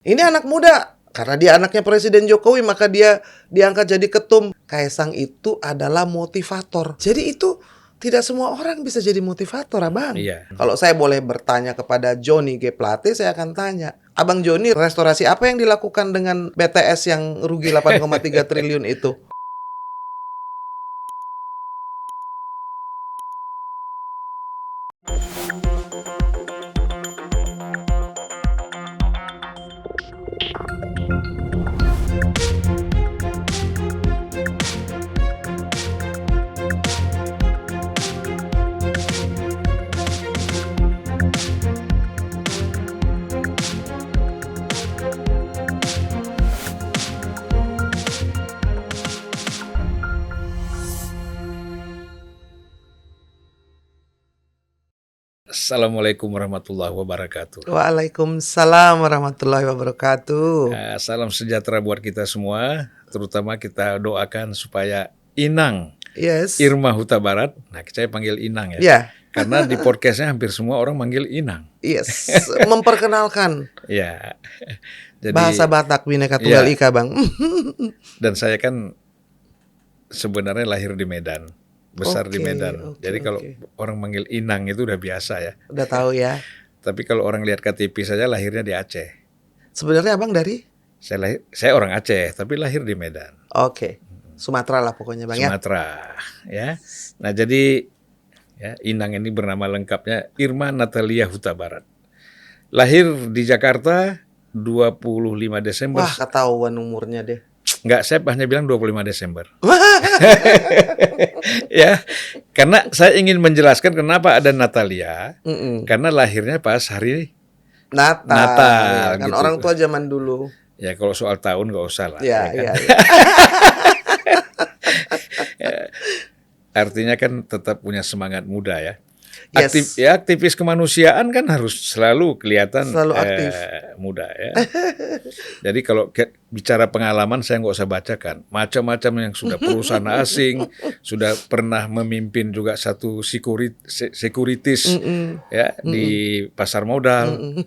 Ini anak muda, karena dia anaknya Presiden Jokowi, maka dia diangkat jadi ketum. Kaisang itu adalah motivator. Jadi itu tidak semua orang bisa jadi motivator, Abang. Iya. Kalau saya boleh bertanya kepada Johnny G. Plate, saya akan tanya, Abang Johnny, restorasi apa yang dilakukan dengan BTS yang rugi 8,3 triliun itu? Assalamualaikum warahmatullahi wabarakatuh. Waalaikumsalam warahmatullahi wabarakatuh. Salam sejahtera buat kita semua, terutama kita doakan supaya Inang Yes. Irma Huta Barat, nah saya panggil Inang ya, Ya, karena di podcastnya hampir semua orang manggil Inang. yes. Memperkenalkan Ya, jadi bahasa Batak Bhinneka Tunggal Ya. Ika, Bang. dan saya kan sebenarnya lahir di Medan, besar di Oke, Medan. oke, Jadi kalau oke. orang manggil Inang itu udah biasa ya. Udah tahu ya. Tapi kalau orang lihat KTP saja lahirnya di Aceh. Sebenarnya Abang dari? Saya orang Aceh, tapi lahir di Medan. Oke. Sumatera lah pokoknya, Bang, ya. Sumatera, ya. Nah, jadi ya, Inang ini bernama lengkapnya Irma Natalia Huta Barat. Lahir di Jakarta 25 Desember. Wah, ketahuan umurnya deh. Enggak, saya hanya bilang 25 Desember. Ya, karena saya ingin menjelaskan kenapa ada Natalia. Mm-mm. Karena lahirnya pas hari Natal. Natal, Ya, kan gitu. orang tua zaman dulu. Ya, kalau soal tahun nggak usah lah. Ya, ya kan? ya, ya. Artinya kan tetap punya semangat muda ya. Yes. Aktivis kemanusiaan kan harus selalu kelihatan Selalu aktif. muda ya. Jadi kalau bicara pengalaman saya nggak usah bacakan. Macam-macam yang sudah perusahaan asing, sudah pernah memimpin juga satu sekuritis ya di pasar modal,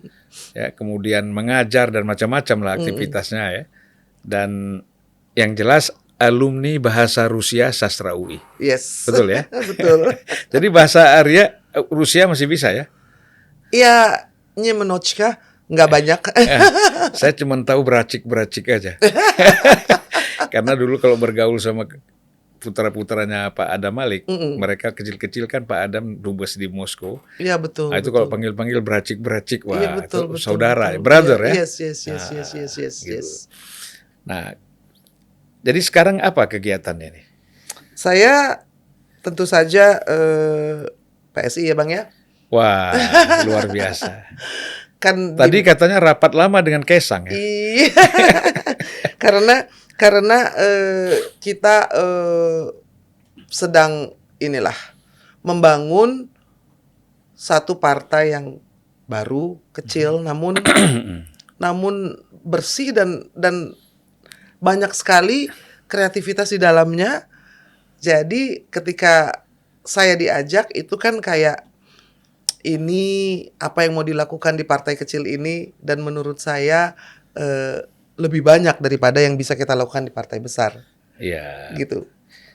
ya kemudian mengajar dan macam-macam lah aktivitasnya ya. Dan yang jelas alumni bahasa Rusia sastra UI. Yes. Betul ya? Betul. Jadi bahasa Arya Rusia masih bisa ya? Iya, Nyemenochka nggak banyak. Saya cuma tahu beracik-beracik aja. Karena dulu kalau bergaul sama putra-putranya Pak Adam Malik, mereka kecil-kecil kan Pak Adam dubes di Moskow. Iya, betul. Nah, itu betul. kalau panggil-panggil beracik-beracik, wah Iya, betul, itu betul, saudara, betul. brother Iya, ya. Yes, yes, yes, yes, yes, yes, Gitu. yes. Nah, jadi sekarang apa kegiatannya nih? Saya tentu saja PSI ya, Bang, ya. Wah, luar biasa. Kan Tadi katanya rapat lama dengan Kaisang ya? Iya. karena kita sedang inilah membangun satu partai yang baru, kecil, namun bersih dan banyak sekali kreativitas di dalamnya. Jadi ketika saya diajak itu kan kayak ini apa yang mau dilakukan di partai kecil ini, dan menurut saya lebih banyak daripada yang bisa kita lakukan di partai besar. Iya. Gitu.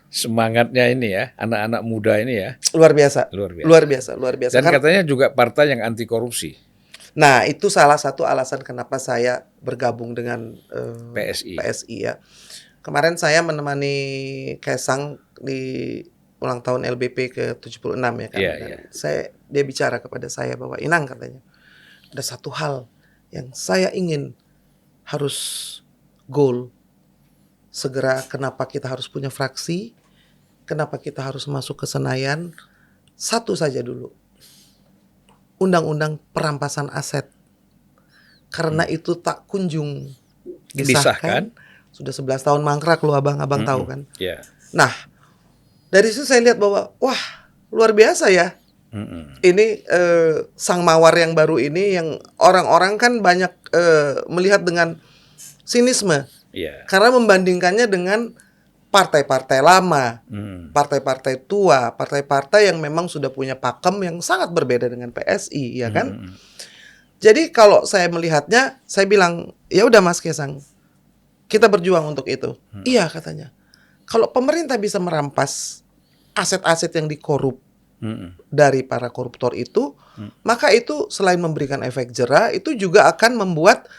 Semangatnya ini ya, anak-anak muda ini ya. Luar biasa. Luar biasa. Luar biasa, luar biasa. Dan katanya juga partai yang anti korupsi. Nah, itu salah satu alasan kenapa saya bergabung dengan PSI ya. Kemarin saya menemani Kaisang di ulang tahun LBP ke-76 ya kan. Iya, Dan iya. dia bicara kepada saya bahwa Inang, katanya, ada satu hal yang saya ingin harus goal segera. Kenapa kita harus punya fraksi? Kenapa kita harus masuk ke Senayan? Satu saja dulu. Undang-undang perampasan aset. Karena itu tak kunjung disahkan. Sudah 11 tahun mangkrak loh, abang tahu kan. Iya. Nah, dari situ saya lihat bahwa wah, luar biasa ya. Ini sang mawar yang baru ini yang orang-orang kan banyak melihat dengan sinisme. Iya. Karena membandingkannya dengan partai-partai lama, partai-partai tua, partai-partai yang memang sudah punya pakem yang sangat berbeda dengan PSI, ya kan? Jadi kalau saya melihatnya, saya bilang, ya udah Mas Kaisang, kita berjuang untuk itu. Iya katanya. Kalau pemerintah bisa merampas aset-aset yang dikorup dari para koruptor itu, maka itu selain memberikan efek jera, itu juga akan membuat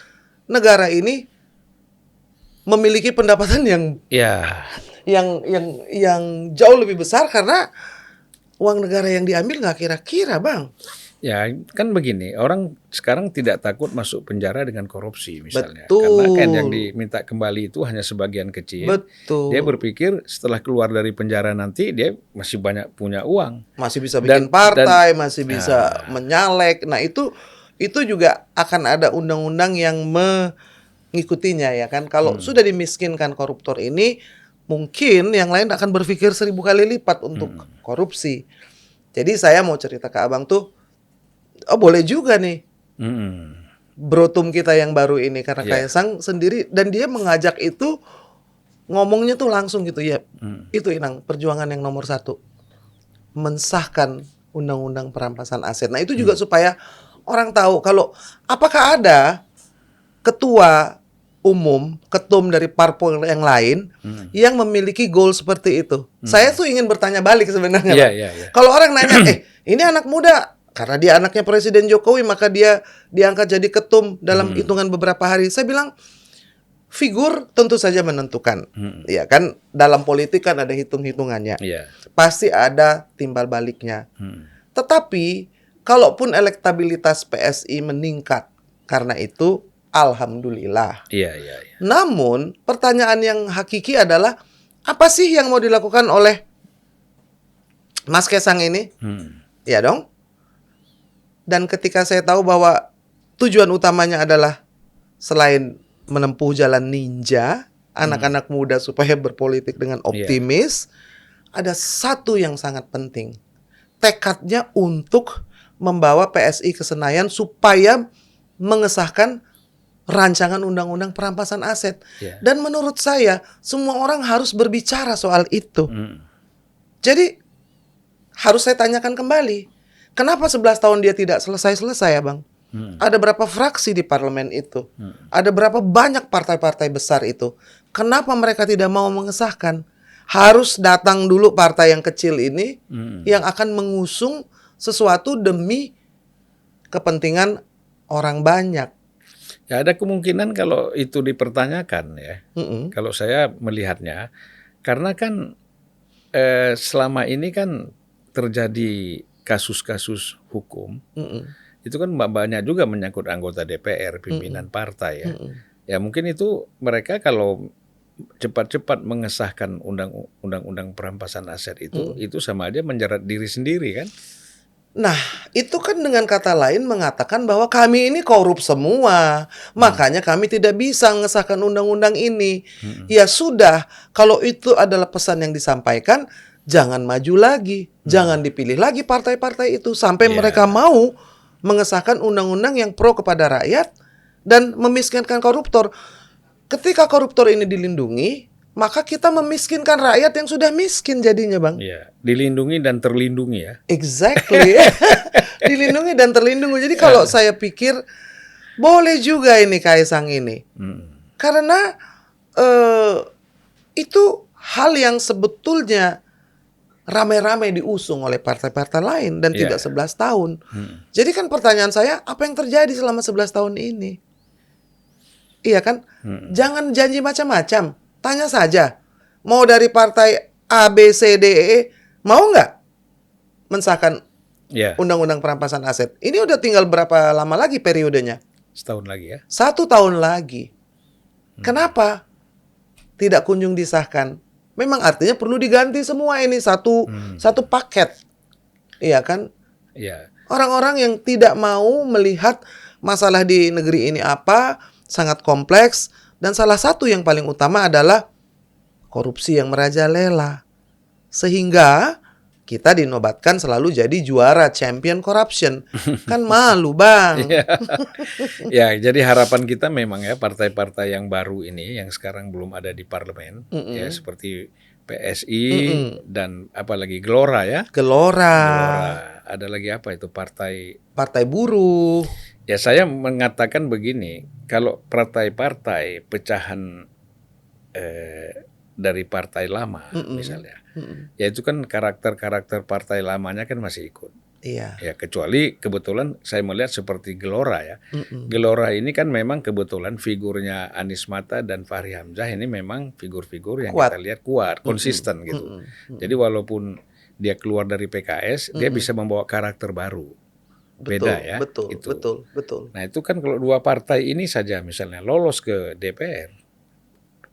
negara ini memiliki pendapatan Ya, yang jauh lebih besar karena uang negara yang diambil nggak kira-kira, Bang. ya kan begini, orang sekarang tidak takut masuk penjara dengan korupsi misalnya. Betul. Karena kan yang diminta kembali itu hanya sebagian kecil. Betul. Dia berpikir setelah keluar dari penjara nanti dia masih banyak punya uang. Masih bisa bikin partai, masih bisa Nah. menyalek. Nah, itu juga akan ada undang-undang yang mengikutinya ya kan. Kalau sudah dimiskinkan koruptor ini, mungkin yang lain akan berpikir 1000 kali lipat untuk korupsi. Jadi saya mau cerita ke Abang tuh, oh boleh juga nih Brotum kita yang baru ini karena Kaisang sendiri dan dia mengajak itu ngomongnya tuh langsung gitu ya. Itu Inang perjuangan yang nomor 1, mensahkan undang-undang perampasan aset. Nah itu juga supaya orang tahu kalau apakah ada ketua umum, ketum dari parpol yang lain yang memiliki goal seperti itu. Saya tuh ingin bertanya balik sebenarnya. Iya, Pak. iya, iya. Kalau orang nanya, ini anak muda karena dia anaknya Presiden Jokowi maka dia diangkat jadi ketum dalam hitungan beberapa hari. Saya bilang figur tentu saja menentukan. Ya kan dalam politik kan ada hitung-hitungannya. Iya. Pasti ada timbal baliknya. Tetapi kalaupun elektabilitas PSI meningkat karena itu alhamdulillah. Iya, iya, iya. Namun pertanyaan yang hakiki adalah apa sih yang mau dilakukan oleh Mas Kaisang ini? Ya dong. Dan ketika saya tahu bahwa tujuan utamanya adalah selain menempuh jalan ninja anak-anak muda supaya berpolitik dengan optimis, ada satu yang sangat penting. Tekadnya untuk membawa PSI ke Senayan supaya mengesahkan rancangan undang-undang perampasan aset. Dan menurut saya semua orang harus berbicara soal itu. Jadi harus saya tanyakan kembali. Kenapa 11 tahun dia tidak selesai-selesai ya Bang? Ada berapa fraksi di parlemen itu? Ada berapa banyak partai-partai besar itu? Kenapa mereka tidak mau mengesahkan? Harus datang dulu partai yang kecil ini yang akan mengusung sesuatu demi kepentingan orang banyak. Ya ada kemungkinan kalau itu dipertanyakan ya. Kalau saya melihatnya, karena kan selama ini kan terjadi kasus-kasus hukum, itu kan banyak juga menyangkut anggota DPR, pimpinan partai ya. Ya mungkin itu mereka kalau cepat-cepat mengesahkan undang-undang perampasan aset itu sama aja menjerat diri sendiri kan. Nah, itu kan dengan kata lain mengatakan bahwa kami ini korup semua. Makanya kami tidak bisa mengesahkan undang-undang ini. Ya sudah, kalau itu adalah pesan yang disampaikan, jangan maju lagi. Jangan dipilih lagi partai-partai itu sampai mereka mau mengesahkan undang-undang yang pro kepada rakyat dan memiskinkan koruptor. Ketika koruptor ini dilindungi, maka kita memiskinkan rakyat yang sudah miskin jadinya, Bang. Iya, dilindungi dan terlindungi ya. Exactly. Dilindungi dan terlindungi. Jadi kalau saya pikir boleh juga ini Kaisang ini. Karena itu hal yang sebetulnya ramai-ramai diusung oleh partai-partai lain dan tidak 11 tahun. Jadi kan pertanyaan saya, apa yang terjadi selama 11 tahun ini? Iya kan? Jangan janji macam-macam. Tanya saja. Mau dari partai A, B, C, D, E, mau nggak mensahkan undang-undang perampasan aset? Ini udah tinggal berapa lama lagi periodenya? Setahun lagi ya. 1 tahun lagi. Kenapa tidak kunjung disahkan? Memang artinya perlu diganti semua ini satu paket. Iya kan? Iya. Orang-orang yang tidak mau melihat masalah di negeri ini apa, sangat kompleks. Dan salah satu yang paling utama adalah korupsi yang merajalela. Sehingga kita dinobatkan selalu jadi juara champion corruption. Kan malu, Bang. Ya, jadi harapan kita memang ya partai-partai yang baru ini yang sekarang belum ada di parlemen ya seperti PSI dan apalagi Gelora ya. Gelora. Ada lagi apa itu partai buruh. Ya saya mengatakan begini, kalau partai-partai pecahan dari partai lama misalnya, ya itu kan karakter-karakter partai lamanya kan masih ikut. Iya. Ya kecuali kebetulan saya melihat seperti Gelora ya. Mm-mm. Gelora ini kan memang kebetulan figurnya Anies Mata dan Fahri Hamzah ini memang figur-figur yang Kuat. kita lihat kuat, konsisten gitu. Jadi walaupun dia keluar dari PKS, dia bisa membawa karakter baru. Beda ya. Betul, itu. betul. Nah itu kan kalau dua partai ini saja misalnya lolos ke DPR,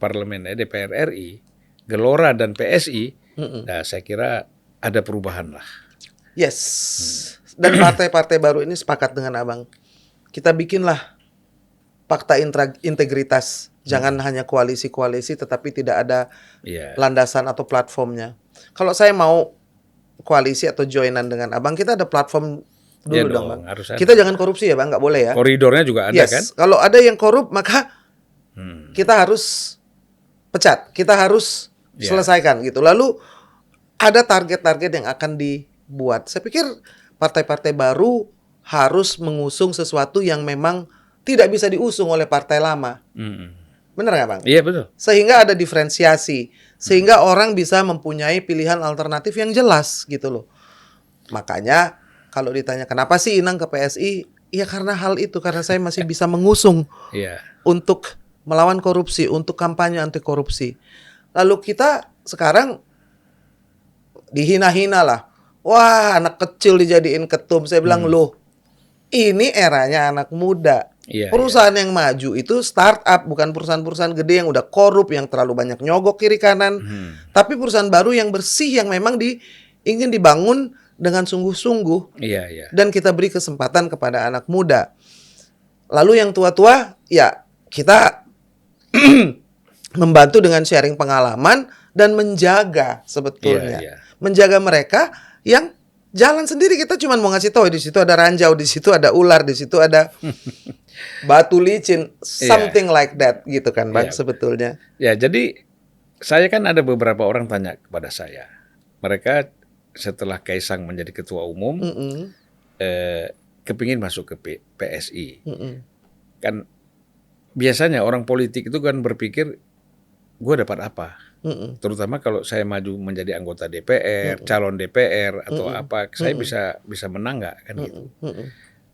parlemen DPR RI, Gelora dan PSI, nah saya kira ada perubahan lah. Yes. Dan partai-partai baru ini sepakat dengan Abang. Kita bikinlah fakta integritas. Jangan hanya koalisi-koalisi tetapi tidak ada Iya. landasan atau platformnya. Kalau saya mau koalisi atau joinan dengan Abang, kita ada platform dulu Ya dong, Bang. harus ada. Kita jangan korupsi ya, Bang, nggak boleh ya. Koridornya juga ada Yes. kan? Kalau ada yang korup maka kita harus pecat, kita harus selesaikan gitu. Lalu ada target-target yang akan dibuat. Saya pikir partai-partai baru harus mengusung sesuatu yang memang tidak bisa diusung oleh partai lama. Benar nggak, Bang? Iya betul. Sehingga ada diferensiasi, sehingga orang bisa mempunyai pilihan alternatif yang jelas gitu loh. Makanya kalau ditanya kenapa sih Inang ke PSI, ya karena hal itu, karena saya masih bisa mengusung Iya. untuk melawan korupsi, untuk kampanye anti korupsi. Lalu kita sekarang dihina-hina lah. Wah, anak kecil dijadiin ketum. Saya bilang, loh, ini eranya anak muda. Iya, Perusahaan yang maju itu startup, bukan perusahaan-perusahaan gede yang udah korup, yang terlalu banyak nyogok kiri kanan. Tapi perusahaan baru yang bersih, yang memang ingin dibangun dengan sungguh-sungguh. Iya. Dan kita beri kesempatan kepada anak muda. Lalu yang tua-tua, ya kita membantu dengan sharing pengalaman dan menjaga sebetulnya. Iya. Menjaga mereka yang jalan sendiri. Kita cuma mau ngasih tahu di situ ada ranjau, di situ ada ular, di situ ada batu licin, something like that gitu kan, Bang, sebetulnya. Ya, jadi saya kan ada beberapa orang tanya kepada saya. Mereka setelah Kaisang menjadi ketua umum, kepingin masuk ke PSI. Kan biasanya orang politik itu kan berpikir, gue dapat apa? Terutama kalau saya maju menjadi anggota DPR, calon DPR atau apa, saya bisa menang nggak kan gitu.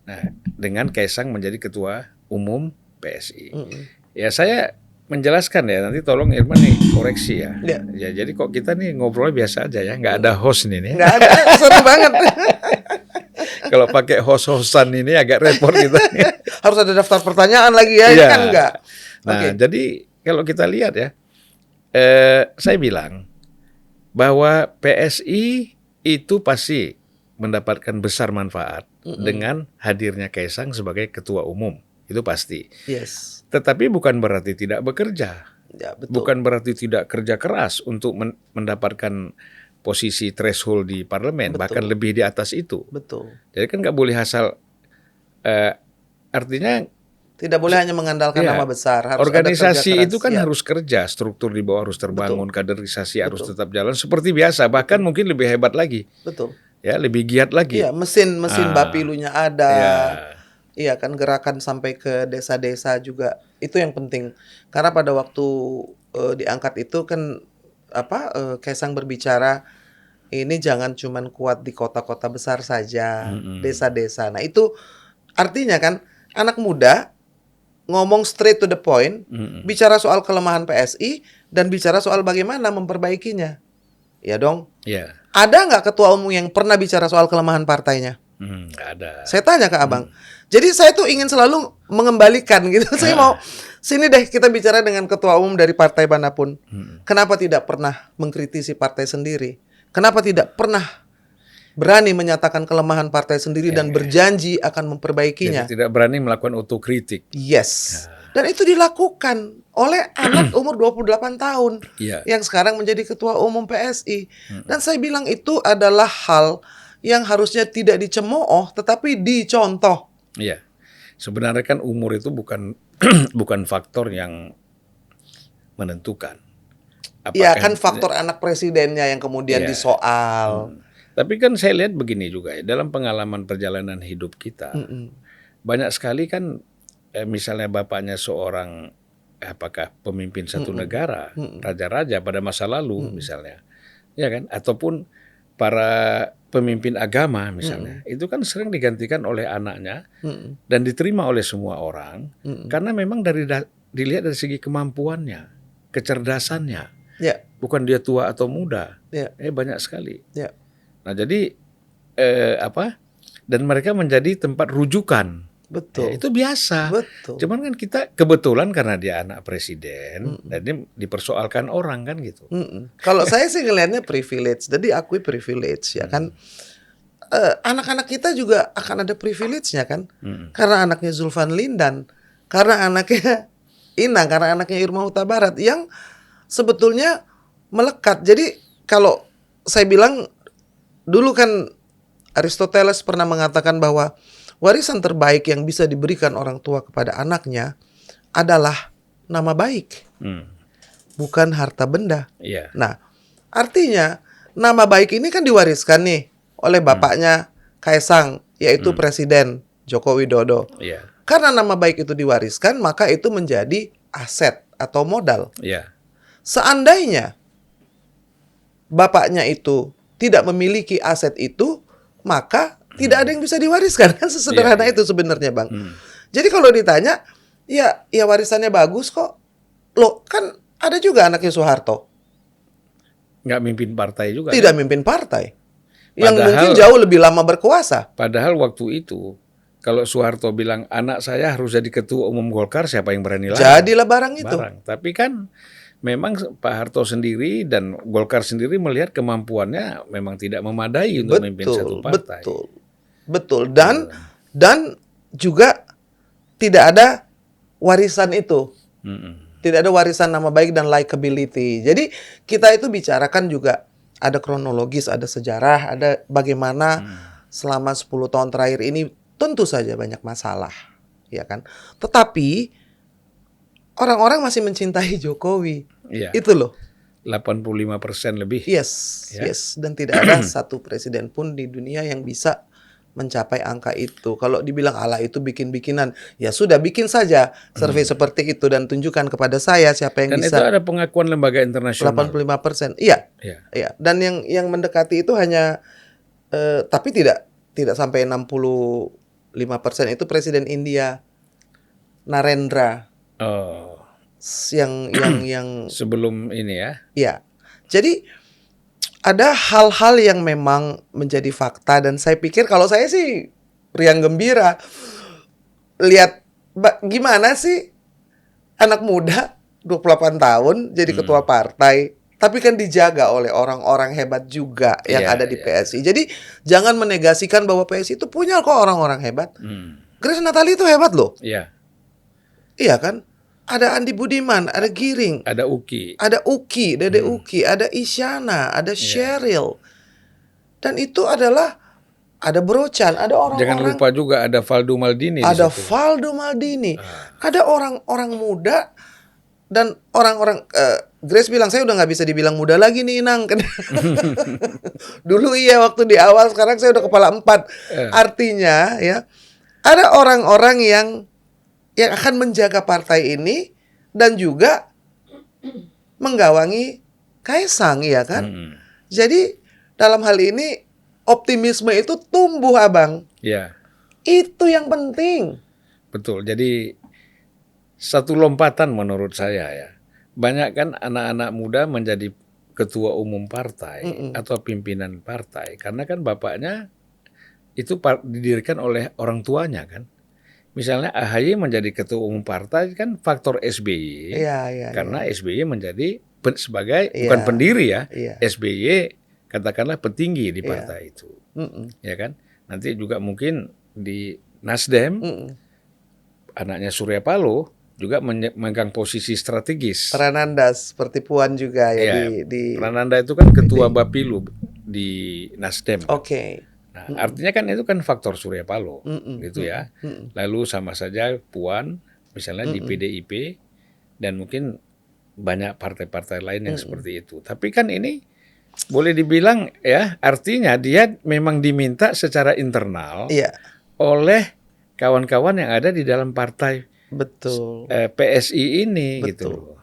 Nah, dengan Kaisang menjadi ketua umum PSI, ya saya menjelaskan ya, nanti tolong Irman nih koreksi ya. Ya jadi kok kita nih ngobrolnya biasa aja ya, nggak ada host nih. Nggak ada, seru banget. Kalau pakai host-hostan ini agak repot gitu. Harus ada daftar pertanyaan lagi ya, ini kan enggak. Nah, jadi kalau kita lihat ya, saya bilang bahwa PSI itu pasti mendapatkan besar manfaat dengan hadirnya Kaisang sebagai ketua umum. Itu pasti. Yes. Tetapi bukan berarti tidak bekerja. Ya, betul. Bukan berarti tidak kerja keras untuk mendapatkan posisi threshold di parlemen, bahkan lebih di atas itu. Betul. Jadi kan nggak boleh asal, artinya tidak boleh hanya mengandalkan nama besar. Harus organisasi ada kerja itu keras. kan harus kerja, struktur di bawah harus terbangun, kaderisasi harus tetap jalan seperti biasa, bahkan mungkin lebih hebat lagi. Betul. Ya, lebih giat lagi. Iya, mesin bapilunya ada. Ya. Iya kan, gerakan sampai ke desa-desa juga. Itu yang penting. Karena pada waktu diangkat itu kan Kaisang berbicara ini jangan cuman kuat di kota-kota besar saja, desa-desa. Nah, itu artinya kan anak muda ngomong straight to the point, bicara soal kelemahan PSI dan bicara soal bagaimana memperbaikinya. Ya dong. Iya. Ada nggak ketua umum yang pernah bicara soal kelemahan partainya? Nggak ada. Saya tanya ke Abang. Jadi saya tuh ingin selalu mengembalikan gitu. Saya mau sini deh kita bicara dengan ketua umum dari partai manapun. Kenapa tidak pernah mengkritisi partai sendiri? Kenapa tidak pernah berani menyatakan kelemahan partai sendiri dan berjanji akan memperbaikinya? Jadi tidak berani melakukan otokritik. Yes. Dan itu dilakukan oleh anak umur 28 tahun yang sekarang menjadi ketua umum PSI. Dan saya bilang itu adalah hal yang harusnya tidak dicemooh tetapi dicontoh. Iya. Sebenarnya kan umur itu bukan bukan faktor yang menentukan. Iya kan faktor anak presidennya yang kemudian disoal. Tapi kan saya lihat begini juga ya, dalam pengalaman perjalanan hidup kita, banyak sekali kan misalnya bapaknya seorang apakah pemimpin satu negara, raja-raja pada masa lalu misalnya, ya kan? Ataupun para pemimpin agama misalnya, itu kan sering digantikan oleh anaknya dan diterima oleh semua orang karena memang dilihat dari segi kemampuannya, kecerdasannya, Ya, bukan dia tua atau muda. ya, Banyak sekali. ya. Nah jadi dan mereka menjadi tempat rujukan. Betul. Itu biasa. Betul. Cuman kan kita kebetulan karena dia anak presiden, dan dia dipersoalkan orang kan gitu. Kalau saya sih ngelihatnya privilege, jadi akui privilege ya kan. Anak-anak kita juga akan ada privilege-nya kan, karena anaknya Zulfan Lindan, karena anaknya Inang, karena anaknya Irma Huta Barat yang sebetulnya melekat. Jadi kalau saya bilang dulu kan Aristoteles pernah mengatakan bahwa warisan terbaik yang bisa diberikan orang tua kepada anaknya adalah nama baik, bukan harta benda. Iya. Nah, artinya nama baik ini kan diwariskan nih oleh bapaknya Kaisang, yaitu Presiden Joko Widodo. Iya. Karena nama baik itu diwariskan, maka itu menjadi aset atau modal. Iya. Seandainya bapaknya itu tidak memiliki aset itu, maka tidak ada yang bisa diwariskan, kan sesederhana itu sebenarnya, Bang. Jadi kalau ditanya, ya warisannya bagus kok. Loh, kan ada juga anaknya Soeharto, Nggak mimpin partai juga. tidak mimpin partai, yang Padahal- mungkin jauh lebih lama berkuasa. Padahal waktu itu kalau Soeharto bilang anak saya harus jadi ketua umum Golkar, siapa yang berani larang? Jadilah barang itu. Tapi kan memang Pak Harto sendiri dan Golkar sendiri melihat kemampuannya memang tidak memadai untuk memimpin satu partai. Betul. Dan juga tidak ada warisan itu. Tidak ada warisan nama baik dan likability. Jadi kita itu bicarakan juga ada kronologis, ada sejarah, ada bagaimana selama 10 tahun terakhir ini tentu saja banyak masalah, ya kan? Tetapi orang-orang masih mencintai Jokowi. Iya. Itu loh. 85% lebih. Yes. Dan tidak ada satu presiden pun di dunia yang bisa mencapai angka itu. Kalau dibilang Allah itu bikin-bikinan, ya sudah bikin saja survei seperti itu dan tunjukkan kepada saya siapa yang Dan bisa. itu ada pengakuan lembaga internasional. 85%. Iya. Dan yang mendekati itu hanya tapi tidak sampai 65%. Itu Presiden India Narendra. Oh. Yang Sebelum ini ya. ya. Jadi ada hal-hal yang memang menjadi fakta dan saya pikir kalau saya sih riang gembira lihat gimana sih anak muda 28 tahun jadi ketua partai tapi kan dijaga oleh orang-orang hebat juga yang ada di PSI. Jadi jangan menegasikan bahwa PSI itu punya kok orang-orang hebat. Grace Natali itu hebat loh. Iya. Iya kan? Ada Andi Budiman, ada Giring, Ada Uki, Dede Uki, ada Isyana, ada Sheryl. Dan itu adalah ada Brochan, ada orang-orang. Jangan lupa juga ada Valdo Maldini. Ada di situ. Valdo Maldini. Ada orang-orang muda dan orang-orang. Grace bilang saya udah nggak bisa dibilang muda lagi nih, Inang. Dulu iya waktu di awal, sekarang saya udah kepala 4. Artinya ya ada orang-orang yang akan menjaga partai ini dan juga menggawangi Kaisang, ya kan? Jadi dalam hal ini optimisme itu tumbuh, Abang. Ya. Itu yang penting. Betul. Jadi satu lompatan menurut saya ya. Banyak kan anak-anak muda menjadi ketua umum partai atau pimpinan partai karena kan bapaknya itu didirikan oleh orang tuanya kan. Misalnya AHY menjadi ketua umum partai kan faktor SBY. Karena SBY menjadi sebagai bukan pendiri ya. SBY katakanlah petinggi di partai itu. Ya kan? Nanti juga mungkin di Nasdem anaknya Surya Paloh juga memegang posisi strategis. Prananda seperti Puan juga ya, di Prananda itu kan ketua Bapilu di Nasdem. Oke. Nah, artinya kan itu kan faktor Surya Paloh, gitu ya. Lalu sama saja Puan, misalnya di PDIP, dan mungkin banyak partai-partai lain yang seperti itu. Tapi kan ini boleh dibilang ya, artinya dia memang diminta secara internal oleh kawan-kawan yang ada di dalam partai Betul. PSI ini gitu Betul. loh.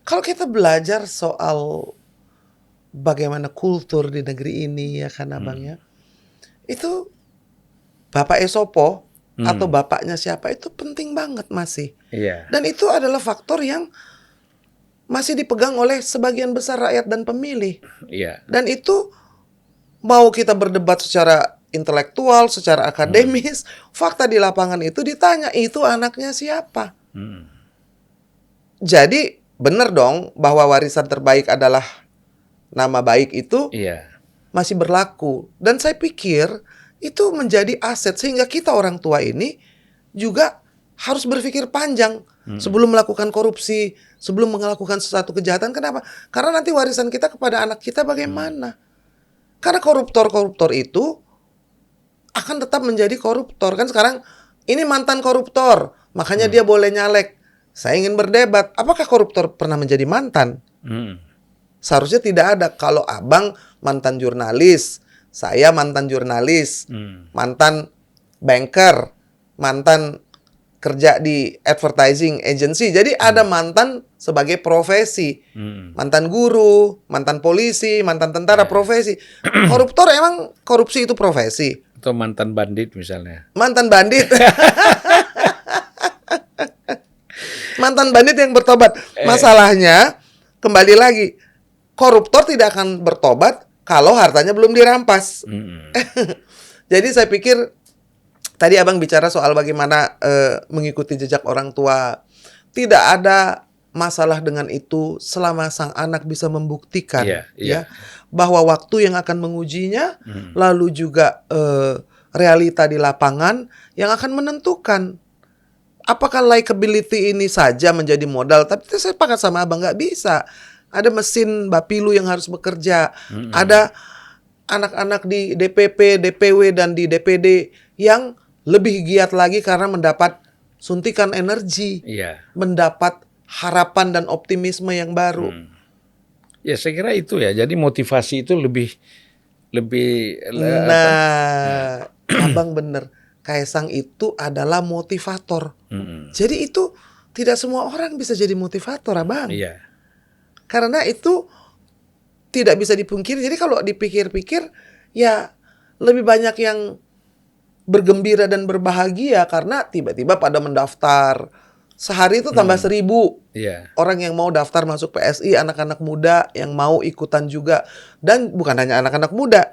Kalau kita belajar soal bagaimana kultur di negeri ini ya kan Abang ya, itu Bapak Esopo atau bapaknya siapa itu penting banget masih. Iya. Dan itu adalah faktor yang masih dipegang oleh sebagian besar rakyat dan pemilih. Iya. Dan itu mau kita berdebat secara intelektual, secara akademis, fakta di lapangan itu ditanya, itu anaknya siapa? Hmm. Jadi benar dong bahwa warisan terbaik adalah nama baik itu Iya. masih berlaku. Dan saya pikir itu menjadi aset sehingga kita orang tua ini juga harus berpikir panjang sebelum melakukan korupsi, sebelum melakukan sesuatu kejahatan. Kenapa? Karena nanti warisan kita kepada anak kita bagaimana? Karena koruptor-koruptor itu akan tetap menjadi koruptor. Kan sekarang ini mantan koruptor, makanya dia boleh nyalek. Saya ingin berdebat, apakah koruptor pernah menjadi mantan? Seharusnya tidak ada. Kalau Abang mantan jurnalis, saya mantan jurnalis, mantan banker, mantan kerja di advertising agency. Jadi ada mantan sebagai profesi. Mantan guru, mantan polisi, mantan tentara profesi. Koruptor emang korupsi itu profesi? Atau mantan bandit misalnya. Mantan bandit. Mantan bandit yang bertobat. Masalahnya, kembali lagi, koruptor tidak akan bertobat kalau hartanya belum dirampas. Jadi saya pikir tadi Abang bicara soal bagaimana mengikuti jejak orang tua. Tidak ada masalah dengan itu selama sang anak bisa membuktikan ya bahwa waktu yang akan mengujinya, lalu juga realita di lapangan yang akan menentukan apakah likability ini saja menjadi modal. Tapi saya sepakat sama Abang, nggak bisa. Ada mesin Bapilu yang harus bekerja. Ada anak-anak di DPP, DPW, dan di DPD yang lebih giat lagi karena mendapat suntikan energi. Mendapat harapan dan optimisme yang baru. Ya saya kira itu ya. Jadi motivasi itu lebih Nah, Abang bener. Kaisang itu adalah motivator. Jadi itu tidak semua orang bisa jadi motivator, Abang. Iya. Karena itu tidak bisa dipungkiri. Jadi kalau dipikir-pikir, ya lebih banyak yang bergembira dan berbahagia karena tiba-tiba pada mendaftar. Sehari itu tambah 1.000 orang yang mau daftar masuk PSI, anak-anak muda yang mau ikutan juga. Dan bukan hanya anak-anak muda,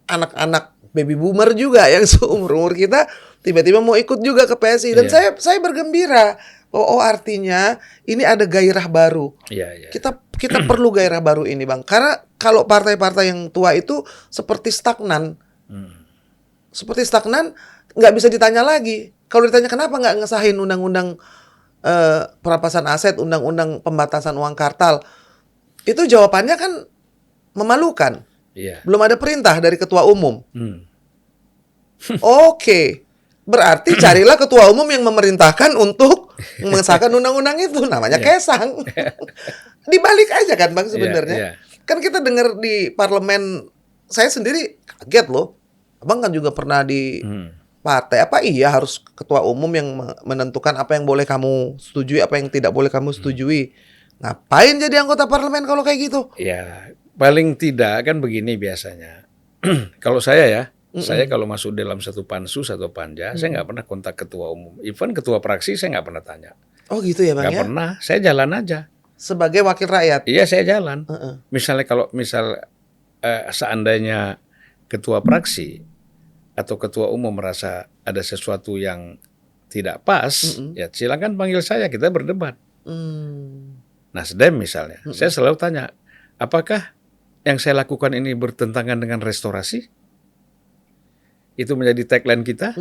anak-anak baby boomer juga yang seumur-umur kita tiba-tiba mau ikut juga ke PSI. Dan saya bergembira. Oh artinya ini ada gairah baru. Kita perlu gairah baru ini, Bang. Karena kalau partai-partai yang tua itu seperti stagnan. Seperti stagnan, nggak bisa ditanya lagi. Kalau ditanya kenapa nggak ngesahin undang-undang perampasan aset, undang-undang pembatasan uang kartal, itu jawabannya kan memalukan. Belum ada perintah dari ketua umum. Oke. Berarti carilah ketua umum yang memerintahkan untuk mengesahkan undang-undang itu. Namanya Kaisang. Dibalik aja kan, Bang, sebenarnya. Kan kita dengar di parlemen, saya sendiri kaget loh. Abang kan juga pernah di partai. Apa iya harus ketua umum yang menentukan apa yang boleh kamu setujui, apa yang tidak boleh kamu setujui? Ngapain jadi anggota parlemen kalau kayak gitu? Ya, paling tidak kan begini biasanya. Kalau saya ya, saya kalau masuk dalam satu pansus atau panja, saya nggak pernah kontak ketua umum. Even ketua fraksi saya nggak pernah tanya. Oh gitu ya, Bang, nggak pernah, saya jalan aja. Sebagai wakil rakyat? Iya, saya jalan. Misalnya kalau seandainya ketua fraksi atau ketua umum merasa ada sesuatu yang tidak pas, ya silakan panggil saya, kita berdebat. Nasdem misalnya, saya selalu tanya, apakah yang saya lakukan ini bertentangan dengan restorasi? Itu menjadi tagline kita.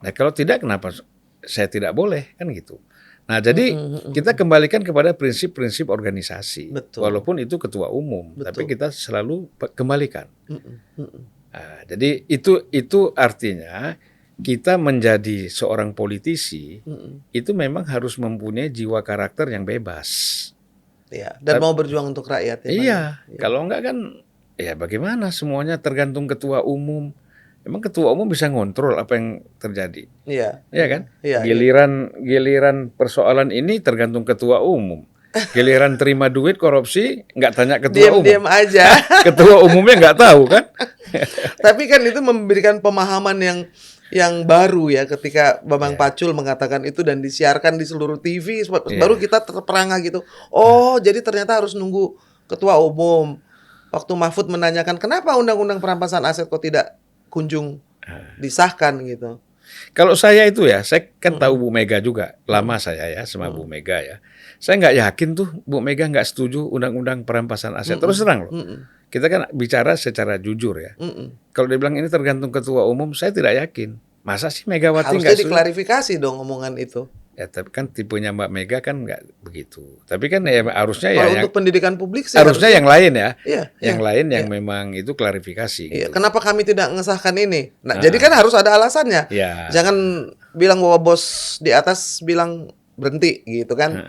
Nah kalau tidak, kenapa saya tidak boleh, kan gitu. Nah jadi kita kembalikan kepada prinsip-prinsip organisasi. Walaupun itu ketua umum, tapi kita selalu kembalikan. Nah, jadi itu artinya kita menjadi seorang politisi itu memang harus mempunyai jiwa karakter yang bebas. Dan mau berjuang untuk rakyat. Iya, kalau enggak kan ya bagaimana, semuanya tergantung ketua umum. Emang ketua umum bisa ngontrol apa yang terjadi, Iya. ya kan? Iya. Giliran persoalan ini tergantung ketua umum. Giliran terima duit korupsi nggak tanya ketua umum. Diam-diam aja. Ketua umumnya nggak tahu kan? Tapi kan itu memberikan pemahaman yang baru ya ketika Bambang Iya. Pacul mengatakan itu dan disiarkan di seluruh TV Iya. baru kita terperangah gitu. Oh, jadi ternyata harus nunggu ketua umum. Waktu Mahfud menanyakan kenapa undang-undang perampasan aset kok tidak kunjung disahkan gitu. Kalau saya itu ya, saya kan tahu Bu Mega juga, lama saya ya sama Bu Mega ya. Saya nggak yakin tuh Bu Mega nggak setuju undang-undang perampasan aset. Terus terang loh, kita kan bicara secara jujur ya. Kalau dia bilang ini tergantung ketua umum, saya tidak yakin. Masa sih Megawati Harusnya nggak setuju? diklarifikasi dong omongan itu. Ya, tapi kan tipenya Mbak Mega kan nggak begitu. Tapi kan ya harusnya ya Kalau yang, untuk pendidikan publik sih harusnya yang lain ya. Iya, Yang iya, lain yang iya. memang itu klarifikasi Iya, gitu. kenapa kami tidak mengesahkan ini? Nah, jadi kan harus ada alasannya. Ya. Jangan bilang bahwa bos di atas bilang berhenti gitu kan.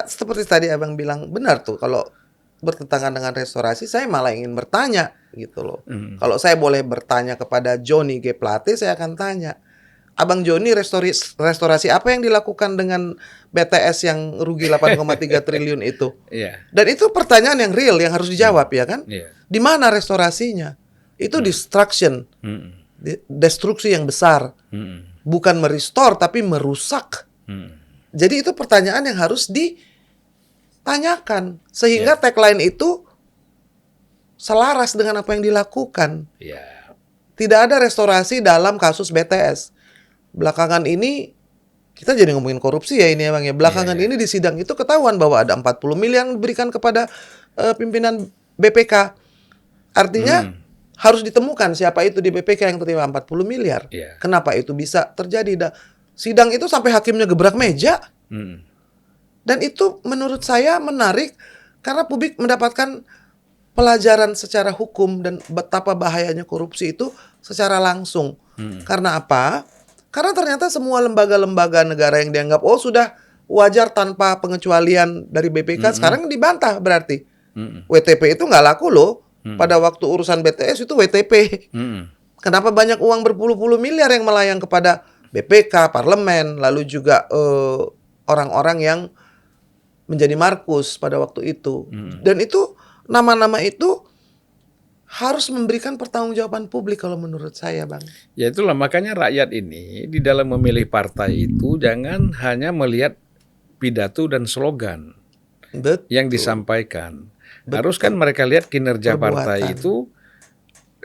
Seperti tadi Abang bilang benar tuh kalau bertentangan dengan restorasi saya malah ingin bertanya gitu loh. Kalau saya boleh bertanya kepada Johnny G. Plate, saya akan tanya. Abang Joni restorasi apa yang dilakukan dengan BTS yang rugi 8,3 triliun itu? Iya. Dan itu pertanyaan yang real yang harus dijawab ya kan? Iya. Di mana restorasinya? Itu destruction, destruksi yang besar. Bukan merestore tapi merusak. Jadi itu pertanyaan yang harus ditanyakan sehingga tagline itu selaras dengan apa yang dilakukan. Iya. Tidak ada restorasi dalam kasus BTS. Belakangan ini kita jadi ngomongin korupsi ya ini ya Bang ya. Belakangan ini di sidang itu ketahuan bahwa ada 40 miliar yang diberikan kepada pimpinan BPK. Artinya harus ditemukan siapa itu di BPK yang terima 40 miliar. Iya. Kenapa itu bisa terjadi? Sidang itu sampai hakimnya gebrak meja. Dan itu menurut saya menarik karena publik mendapatkan pelajaran secara hukum dan betapa bahayanya korupsi itu secara langsung. Karena apa? Karena ternyata semua lembaga-lembaga negara yang dianggap sudah wajar tanpa pengecualian dari BPK sekarang dibantah berarti. WTP itu nggak laku loh. Pada waktu urusan BTS itu WTP. Kenapa banyak uang berpuluh-puluh miliar yang melayang kepada BPK, parlemen, lalu juga orang-orang yang menjadi markus pada waktu itu. Dan itu nama-nama itu harus memberikan pertanggungjawaban publik kalau menurut saya, Bang. Ya itulah makanya rakyat ini di dalam memilih partai itu jangan hanya melihat pidato dan slogan yang disampaikan. Harus kan mereka lihat kinerja partai itu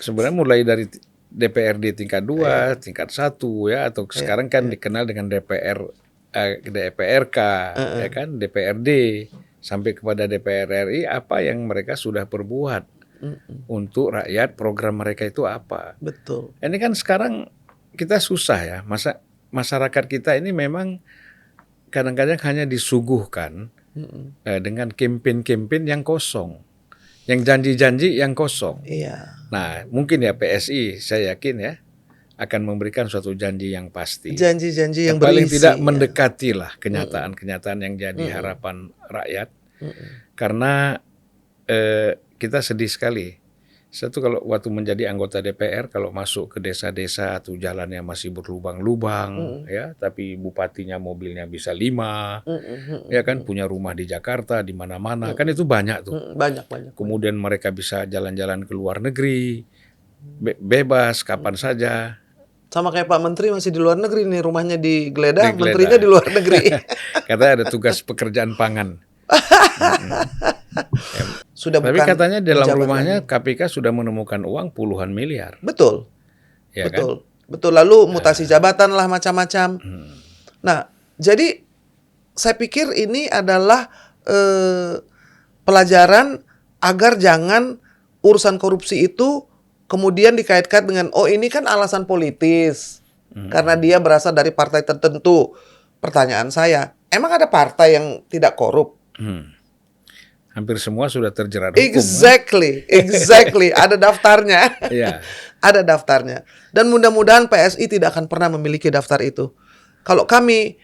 sebenarnya mulai dari DPRD tingkat 2, tingkat 1 ya atau sekarang kan dikenal dengan DPRK ya kan, DPRD sampai kepada DPR RI apa yang mereka sudah perbuat. Untuk rakyat, program mereka itu apa? Betul. Ini kan sekarang kita susah ya, masyarakat kita ini memang kadang-kadang hanya disuguhkan dengan campaign-campaign yang kosong, yang janji-janji yang kosong. Iya. Nah, mungkin ya PSI, saya yakin ya akan memberikan suatu janji yang pasti. Janji-janji yang paling berisi, tidak mendekatilah kenyataan-kenyataan yang jadi harapan rakyat. Karena kita sedih sekali. Satu kalau waktu menjadi anggota DPR kalau masuk ke desa-desa atau jalannya masih berlubang-lubang ya, tapi bupatinya mobilnya bisa 5. Ya kan punya rumah di Jakarta di mana-mana. Kan itu banyak tuh. Banyak. Kemudian mereka bisa jalan-jalan ke luar negeri. Bebas kapan saja. Sama kayak Pak Menteri masih di luar negeri nih, rumahnya di Geledah, menterinya di luar negeri. Katanya ada tugas pekerjaan pangan. Sudah Tapi bukan katanya dalam pejabat rumahnya lagi. KPK sudah menemukan uang puluhan miliar. Betul. Ya Betul. Betul. Lalu mutasi jabatan lah macam-macam. Nah, jadi saya pikir ini adalah pelajaran agar jangan urusan korupsi itu kemudian dikait-kait dengan ini kan alasan politis. Karena dia berasal dari partai tertentu. Pertanyaan saya, emang ada partai yang tidak korup? Hampir semua sudah terjerat hukum. Exactly. Ada daftarnya. Iya. Ada daftarnya. Dan mudah-mudahan PSI tidak akan pernah memiliki daftar itu. Kalau kami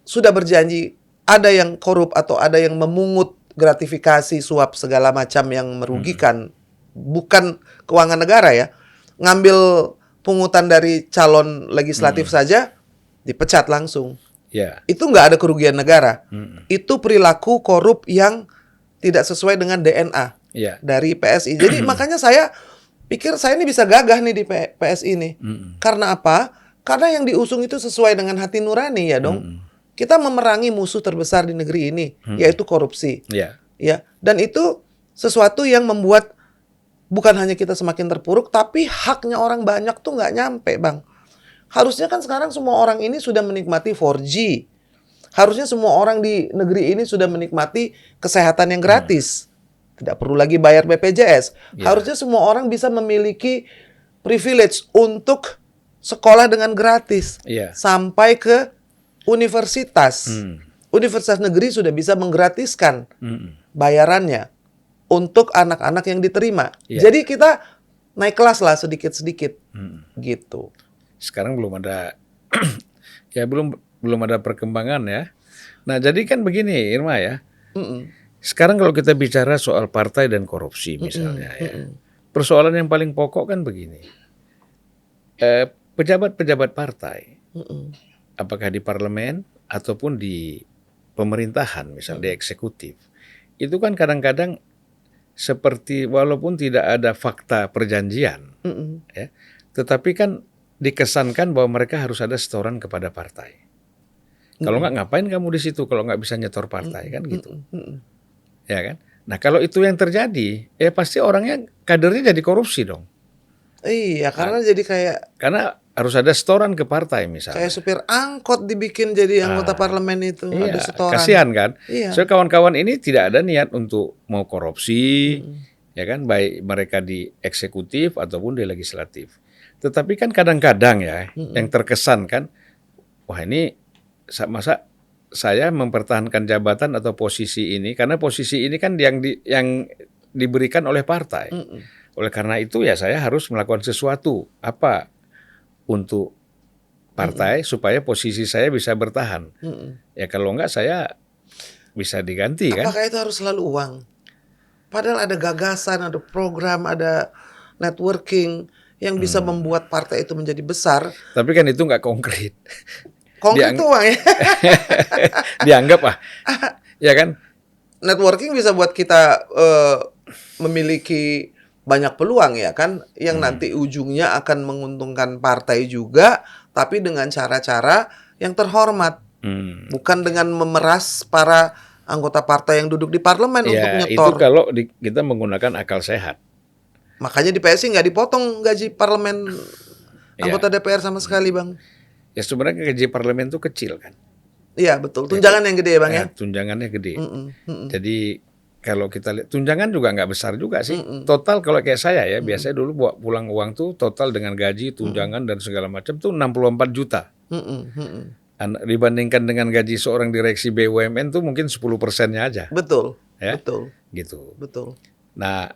sudah berjanji ada yang korup atau ada yang memungut gratifikasi, suap segala macam yang merugikan, bukan keuangan negara ya, ngambil pungutan dari calon legislatif saja dipecat langsung. Ya. Itu nggak ada kerugian negara. Mm-mm. Itu perilaku korup yang tidak sesuai dengan DNA Ya. dari PSI. Jadi makanya saya pikir saya ini bisa gagah nih di PSI ini. Mm-mm. Karena apa? Karena yang diusung itu sesuai dengan hati nurani ya dong. Mm-mm. Kita memerangi musuh terbesar di negeri ini, yaitu korupsi. Ya. Ya, dan itu sesuatu yang membuat bukan hanya kita semakin terpuruk, tapi haknya orang banyak tuh nggak nyampe, Bang. Harusnya kan sekarang semua orang ini sudah menikmati 4G. Harusnya semua orang di negeri ini sudah menikmati kesehatan yang gratis. Tidak perlu lagi bayar BPJS. Ya. Harusnya semua orang bisa memiliki privilege untuk sekolah dengan gratis. Ya. Sampai ke universitas. Mm. Universitas negeri sudah bisa menggratiskan Mm-mm. bayarannya untuk anak-anak yang diterima. Iya. Jadi kita naik kelas lah sedikit-sedikit gitu. Sekarang belum ada ya belum ada perkembangan ya. Nah, jadi kan begini Irma ya. Mm-mm. Sekarang kalau kita bicara soal partai dan korupsi misalnya ya. Persoalan yang paling pokok kan begini. Pejabat-pejabat partai Mm-mm. apakah di parlemen ataupun di pemerintahan, misal di eksekutif, itu kan kadang-kadang seperti walaupun tidak ada fakta perjanjian, Mm-mm. ya, tetapi kan dikesankan bahwa mereka harus ada setoran kepada partai. Kalau nggak ngapain kamu di situ kalau nggak bisa nyetor partai kan gitu, Mm-mm. ya kan? Nah kalau itu yang terjadi, ya pasti orangnya kadernya jadi korupsi dong, Iya, karena jadi kayak karena harus ada setoran ke partai misalnya. kayak supir angkot dibikin jadi anggota parlemen itu ada Iya, setoran. kasihan kan. Iya. So kawan-kawan ini tidak ada niat untuk mau korupsi, ya kan, baik mereka di eksekutif ataupun di legislatif. Tetapi kan kadang-kadang ya, yang terkesan kan, wah ini masa saya mempertahankan jabatan atau posisi ini karena posisi ini kan yang diberikan oleh partai. Mm-mm. Oleh karena itu ya saya harus melakukan sesuatu apa untuk partai supaya posisi saya bisa bertahan. Mm-mm. Ya kalau enggak saya bisa diganti kan. Apakah itu harus selalu uang? Padahal ada gagasan, ada program, ada networking yang bisa membuat partai itu menjadi besar. Tapi kan itu nggak konkret. Konkret itu uang ya. Dianggap ya kan. Networking bisa buat kita memiliki banyak peluang ya kan, yang nanti ujungnya akan menguntungkan partai juga, tapi dengan cara-cara yang terhormat, bukan dengan memeras para anggota partai yang duduk di parlemen untuk Ya nyetor. itu kalau kita menggunakan akal sehat. Makanya di PSI nggak dipotong gaji parlemen anggota DPR sama sekali, Bang. Ya sebenarnya gaji parlemen itu kecil kan. Iya betul, tunjangan yang gede ya Bang ya. Tunjangannya gede. Mm-mm. Jadi kalau kita lihat tunjangan juga nggak besar juga sih. Total kalau kayak saya ya, biasanya dulu buat pulang uang tuh total dengan gaji, tunjangan dan segala macam tuh 64 juta. Dibandingkan dengan gaji seorang direksi BUMN tuh mungkin 10%-nya aja. Betul, Ya? betul, Gitu. betul. Nah,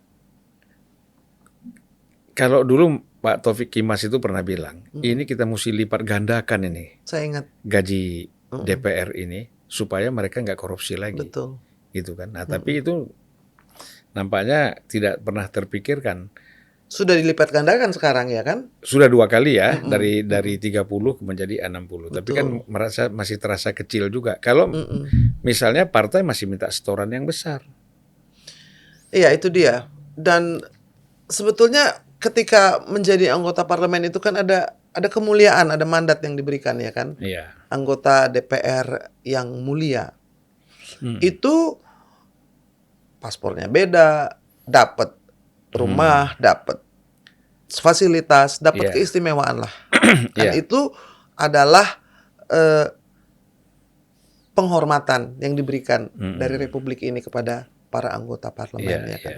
kalau dulu Pak Taufik Kimas itu pernah bilang, ini kita mesti lipat gandakan ini Saya ingat, gaji DPR ini supaya mereka nggak korupsi lagi. betul. Gitu kan. Nah, tapi itu nampaknya tidak pernah terpikirkan. Sudah dilipat gandakan sekarang ya kan? Sudah 2 kali ya, dari 30 menjadi 60. Tapi kan masih terasa kecil juga. Kalau misalnya partai masih minta setoran yang besar. Iya itu dia. Dan sebetulnya ketika menjadi anggota parlemen itu kan ada kemuliaan, ada mandat yang diberikan ya kan? Iya. Anggota DPR yang mulia. Itu paspornya beda, dapat rumah, dapat fasilitas, dapat keistimewaan lah. Dan itu adalah penghormatan yang diberikan dari Republik ini kepada para anggota parlemen ya kan.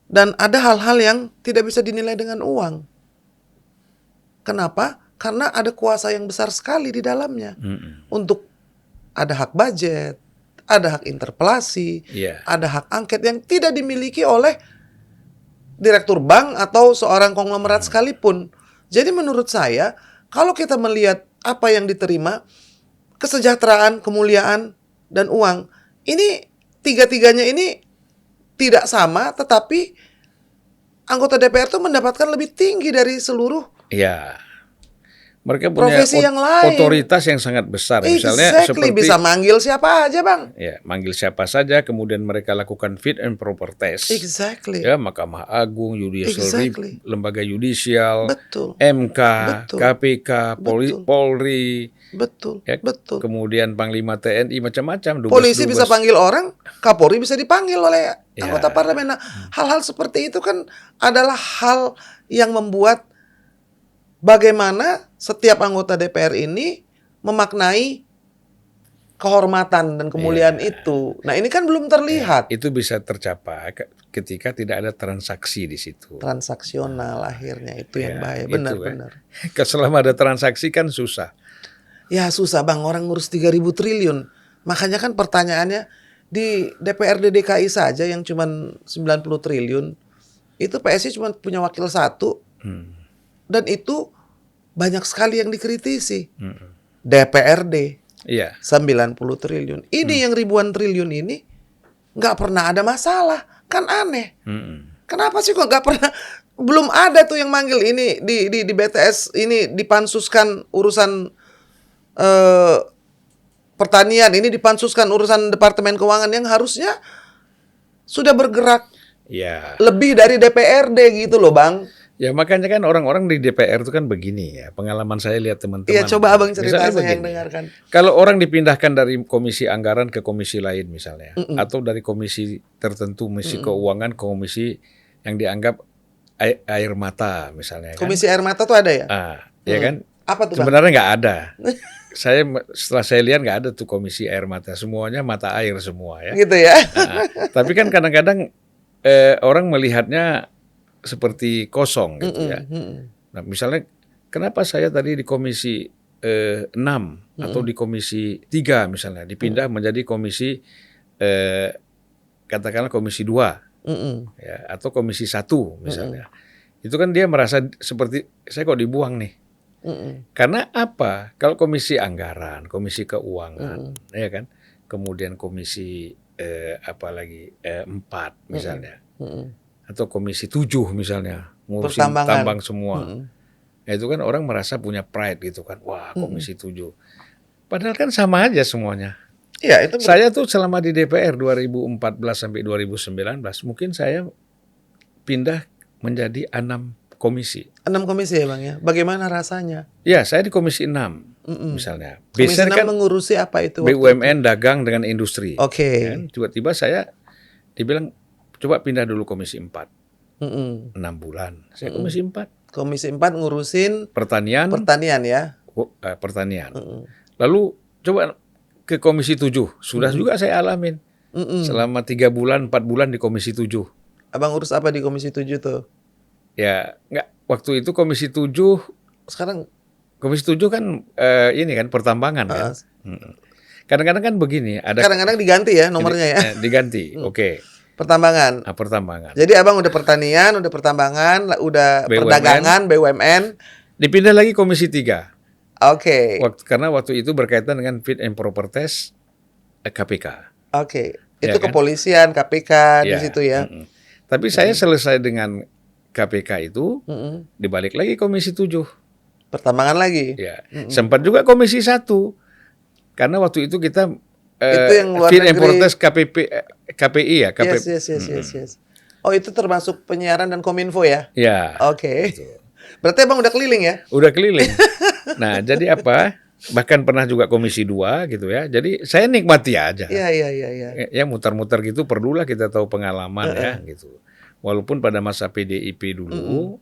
Dan ada hal-hal yang tidak bisa dinilai dengan uang. Kenapa? Karena ada kuasa yang besar sekali di dalamnya. Untuk ada hak budget, ada hak interpelasi, ada hak angket yang tidak dimiliki oleh direktur bank atau seorang konglomerat sekalipun. Jadi menurut saya, kalau kita melihat apa yang diterima, kesejahteraan, kemuliaan, dan uang, ini tiga-tiganya ini tidak sama, tetapi anggota DPR tuh mendapatkan lebih tinggi dari seluruh Ya, mereka punya profesi yang lain. otoritas yang sangat besar. Misalnya Exactly, seperti bisa manggil siapa aja, Bang. ya, manggil siapa saja, kemudian mereka lakukan fit and proper test. Exactly. Ya, Mahkamah Agung, Judicial Exactly. Lembaga Yudisial, Betul. MK, Betul. KPK, Betul. Polri, Betul. ya, Betul. kemudian Panglima TNI, macam-macam. Polisi Dubes-dubes. bisa panggil orang, Kapolri bisa dipanggil oleh Ya. anggota parlemen. Nah, hal-hal seperti itu kan adalah hal yang membuat bagaimana setiap anggota DPR ini memaknai kehormatan dan kemuliaan itu. Nah, ini kan belum terlihat. Itu bisa tercapai ketika tidak ada transaksi di situ. Transaksional akhirnya itu yang Ya, bahaya. itu Benar-benar. Selama ada transaksi kan susah. Ya susah, Bang, orang ngurus 3.000 triliun. Makanya kan pertanyaannya di DPRD DKI saja yang cuma 90 triliun. Itu PSI cuma punya wakil 1. Dan itu banyak sekali yang dikritisi. DPRD Iya. 90 triliun. Ini yang ribuan triliun ini nggak pernah ada masalah. Kan aneh. Kenapa sih kok nggak pernah? Belum ada tuh yang manggil ini di BTS ini dipansuskan urusan pertanian, ini dipansuskan urusan Departemen Keuangan yang harusnya sudah bergerak Ya. lebih dari DPRD gitu loh, Bang. Ya makanya kan orang-orang di DPR itu kan begini ya. Pengalaman saya lihat teman-teman. Iya, coba Abang cerita, Misalnya saya yang begini. dengarkan. Kalau orang dipindahkan dari komisi anggaran ke komisi lain misalnya, atau dari komisi tertentu, komisi keuangan ke komisi yang dianggap air mata misalnya kan. Komisi air mata tuh ada ya? Ya kan? Apa tuh, Bang? Sebenarnya nggak ada. Setelah saya lihat nggak ada tuh komisi air mata, semuanya mata air semua ya. Gitu ya. Tapi kan kadang-kadang orang melihatnya seperti kosong gitu ya. Nah, misalnya kenapa saya tadi di komisi 6 atau di komisi 3 misalnya dipindah menjadi komisi katakanlah komisi 2 ya, atau komisi 1 misalnya. Itu kan dia merasa seperti saya kok dibuang nih. Karena apa? Kalau komisi anggaran, komisi keuangan, ya kan, kemudian komisi 4 misalnya, atau komisi 7 misalnya, ngurusin tambang semua. Nah, itu kan orang merasa punya pride gitu kan, wah komisi 7. Padahal kan sama aja semuanya. Iya, itu Saya tuh selama di DPR 2014 sampai 2019, mungkin saya pindah menjadi 6 komisi. 6 komisi ya, Bang ya. Bagaimana rasanya? Ya, saya di komisi 6 misalnya. Komisi 6 Biasanya kan mengurusi apa itu? Waktu BUMN, dagang dengan industri. Oke. Kan? Tiba-tiba saya dibilang coba pindah dulu komisi 4. 6 bulan. Saya komisi 4. Komisi 4 ngurusin Pertanian ya. pertanian. Lalu coba ke komisi 7. Sudah juga saya alamin. Selama 3 bulan, 4 bulan di komisi 7. Abang urus apa di komisi 7 tuh? Ya, enggak. Waktu itu komisi 7, Sekarang komisi 7 kan ini kan pertambangan kan. Kadang-kadang kan begini, ada kadang-kadang diganti ya nomornya ya. diganti. Oke. Pertambangan. Nah, pertambangan. Jadi Abang udah pertanian, udah pertambangan, udah BUMN. perdagangan, BUMN. Dipindah lagi komisi 3. Oke. Karena waktu itu berkaitan dengan fit and proper test KPK. Oke. Ya Itu kan? kepolisian, KPK di Ya, situ ya. Tapi saya selesai dengan KPK itu, dibalik lagi komisi 7. Pertambangan lagi. Ya. Sempat juga komisi 1. Karena waktu itu kita Itu yang luar fit and negeri. proper test KPI ya. Yes. Oh, itu termasuk penyiaran dan kominfo ya? Ya. Oke. Berarti Abang udah keliling ya? Udah keliling. Nah, jadi apa? Bahkan pernah juga komisi 2 gitu ya. Jadi saya nikmati aja. Iya. Ya muter-muter gitu perlulah kita tahu pengalaman ya gitu. Walaupun pada masa PDIP dulu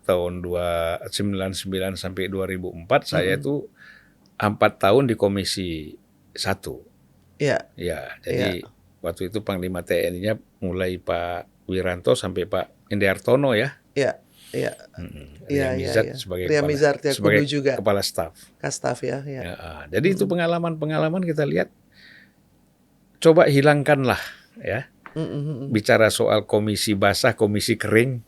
tahun 1999 sampai 2004 saya tuh 4 tahun di komisi 1. Iya. Ya, jadi waktu itu Panglima TNI-nya mulai Pak Wiranto sampai Pak Indiartono ya. Iya. Ria Mizat sebagai Ria Mizat ya, sebagai Kudu juga. kepala staf. Kastaf ya. Jadi itu pengalaman-pengalaman kita lihat. Coba hilangkanlah ya. Bicara soal komisi basah, komisi kering.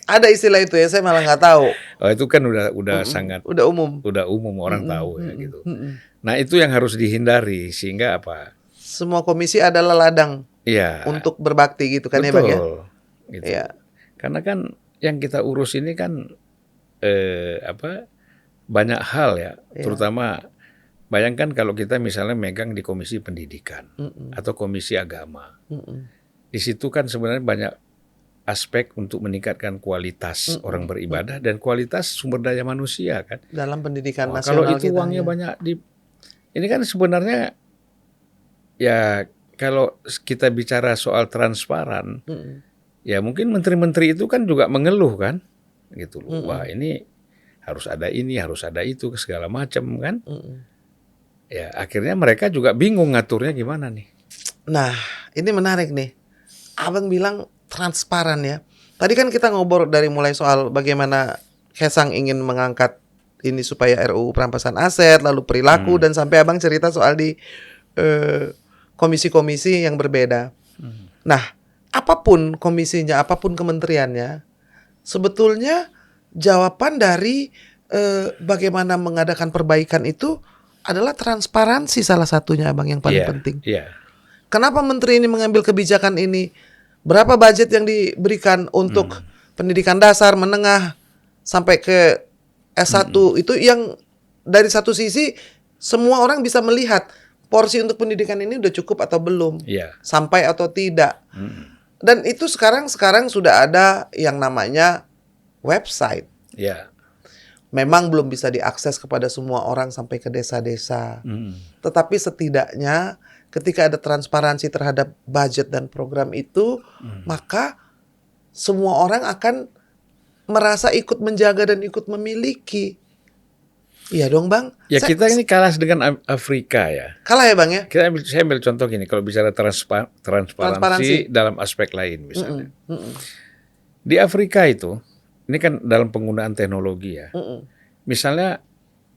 Ada istilah itu ya, saya malah nggak tahu. Oh, itu kan udah sangat Udah umum. udah umum orang tahu ya gitu. Nah, itu yang harus dihindari sehingga apa? Semua komisi adalah ladang Iya. untuk berbakti gitu kan ya, Bang ya? Gitu. Iya. Karena kan yang kita urus ini kan banyak hal ya, Iya. terutama bayangkan kalau kita misalnya megang di Komisi Pendidikan Mm-mm. atau Komisi Agama. Mm-mm. Di situ kan sebenarnya banyak aspek untuk meningkatkan kualitas orang beribadah dan kualitas sumber daya manusia kan. Dalam pendidikan Wah, kalau nasional itu kita, uangnya ya. banyak ini kan sebenarnya ya kalau kita bicara soal transparan, Mm-mm. ya mungkin menteri-menteri itu kan juga mengeluh kan, gitu loh. Mm-mm. Wah ini harus ada ini, harus ada itu, segala macam kan. Mm-mm. Ya akhirnya mereka juga bingung ngaturnya gimana nih. Nah, ini menarik nih. Abang bilang transparan ya. Tadi kan kita ngobrol dari mulai soal bagaimana Kaisang ingin mengangkat ini supaya RUU perampasan aset, lalu perilaku, dan sampai abang cerita soal di komisi-komisi yang berbeda. Nah, apapun komisinya, apapun kementeriannya, sebetulnya jawaban dari bagaimana mengadakan perbaikan itu adalah transparansi, salah satunya abang yang paling Iya, penting. iya. Kenapa menteri ini mengambil kebijakan ini? Berapa budget yang diberikan untuk pendidikan dasar, menengah, sampai ke S1? Itu yang dari satu sisi semua orang bisa melihat porsi untuk pendidikan ini udah cukup atau belum, Iya. sampai atau tidak. Dan itu sekarang sudah ada yang namanya website. Iya. Memang belum bisa diakses kepada semua orang sampai ke desa-desa. Tetapi setidaknya ketika ada transparansi terhadap budget dan program itu, maka semua orang akan merasa ikut menjaga dan ikut memiliki. Iya dong Bang. Ya kita ini kalah dengan Afrika ya. Kalah ya Bang ya? Saya ambil contoh gini, kalau bicara transparansi dalam aspek lain misalnya. Di Afrika itu, ini kan dalam penggunaan teknologi ya. Misalnya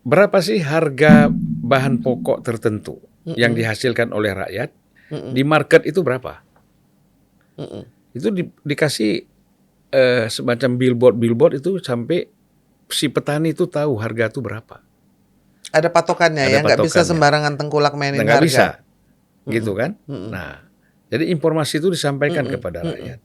berapa sih harga bahan pokok tertentu yang dihasilkan oleh rakyat, di market itu berapa? Itu dikasih semacam billboard itu sampai si petani itu tahu harga itu berapa. Ada patokannya Ada ya, nggak bisa patokannya. sembarangan tengkulak mainin Nggak harga. bisa, gitu kan? Nah, jadi informasi itu disampaikan kepada rakyat.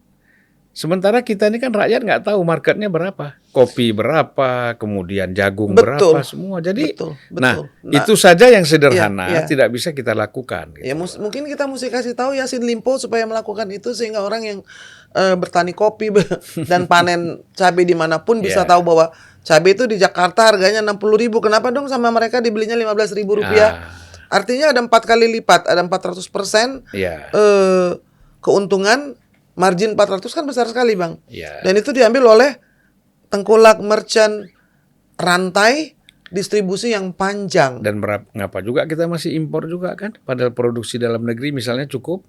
Sementara kita ini kan rakyat nggak tahu marketnya berapa, kopi berapa, kemudian jagung berapa, semua. Jadi, betul. nah itu saja yang sederhana, iya. tidak bisa kita lakukan. Gitu. Ya mungkin kita mesti kasih tahu Yassin Limpo supaya melakukan itu sehingga orang yang bertani kopi dan panen cabai dimanapun bisa tahu bahwa cabai itu di Jakarta harganya 60.000. Kenapa dong sama mereka dibelinya 15.000 rupiah? Artinya ada 4 kali lipat, ada 400% keuntungan. Margin 400 kan besar sekali Bang. Dan itu diambil oleh tengkulak, merchant, rantai distribusi yang panjang. Dan ngapa juga kita masih impor juga kan? Padahal produksi dalam negeri misalnya cukup.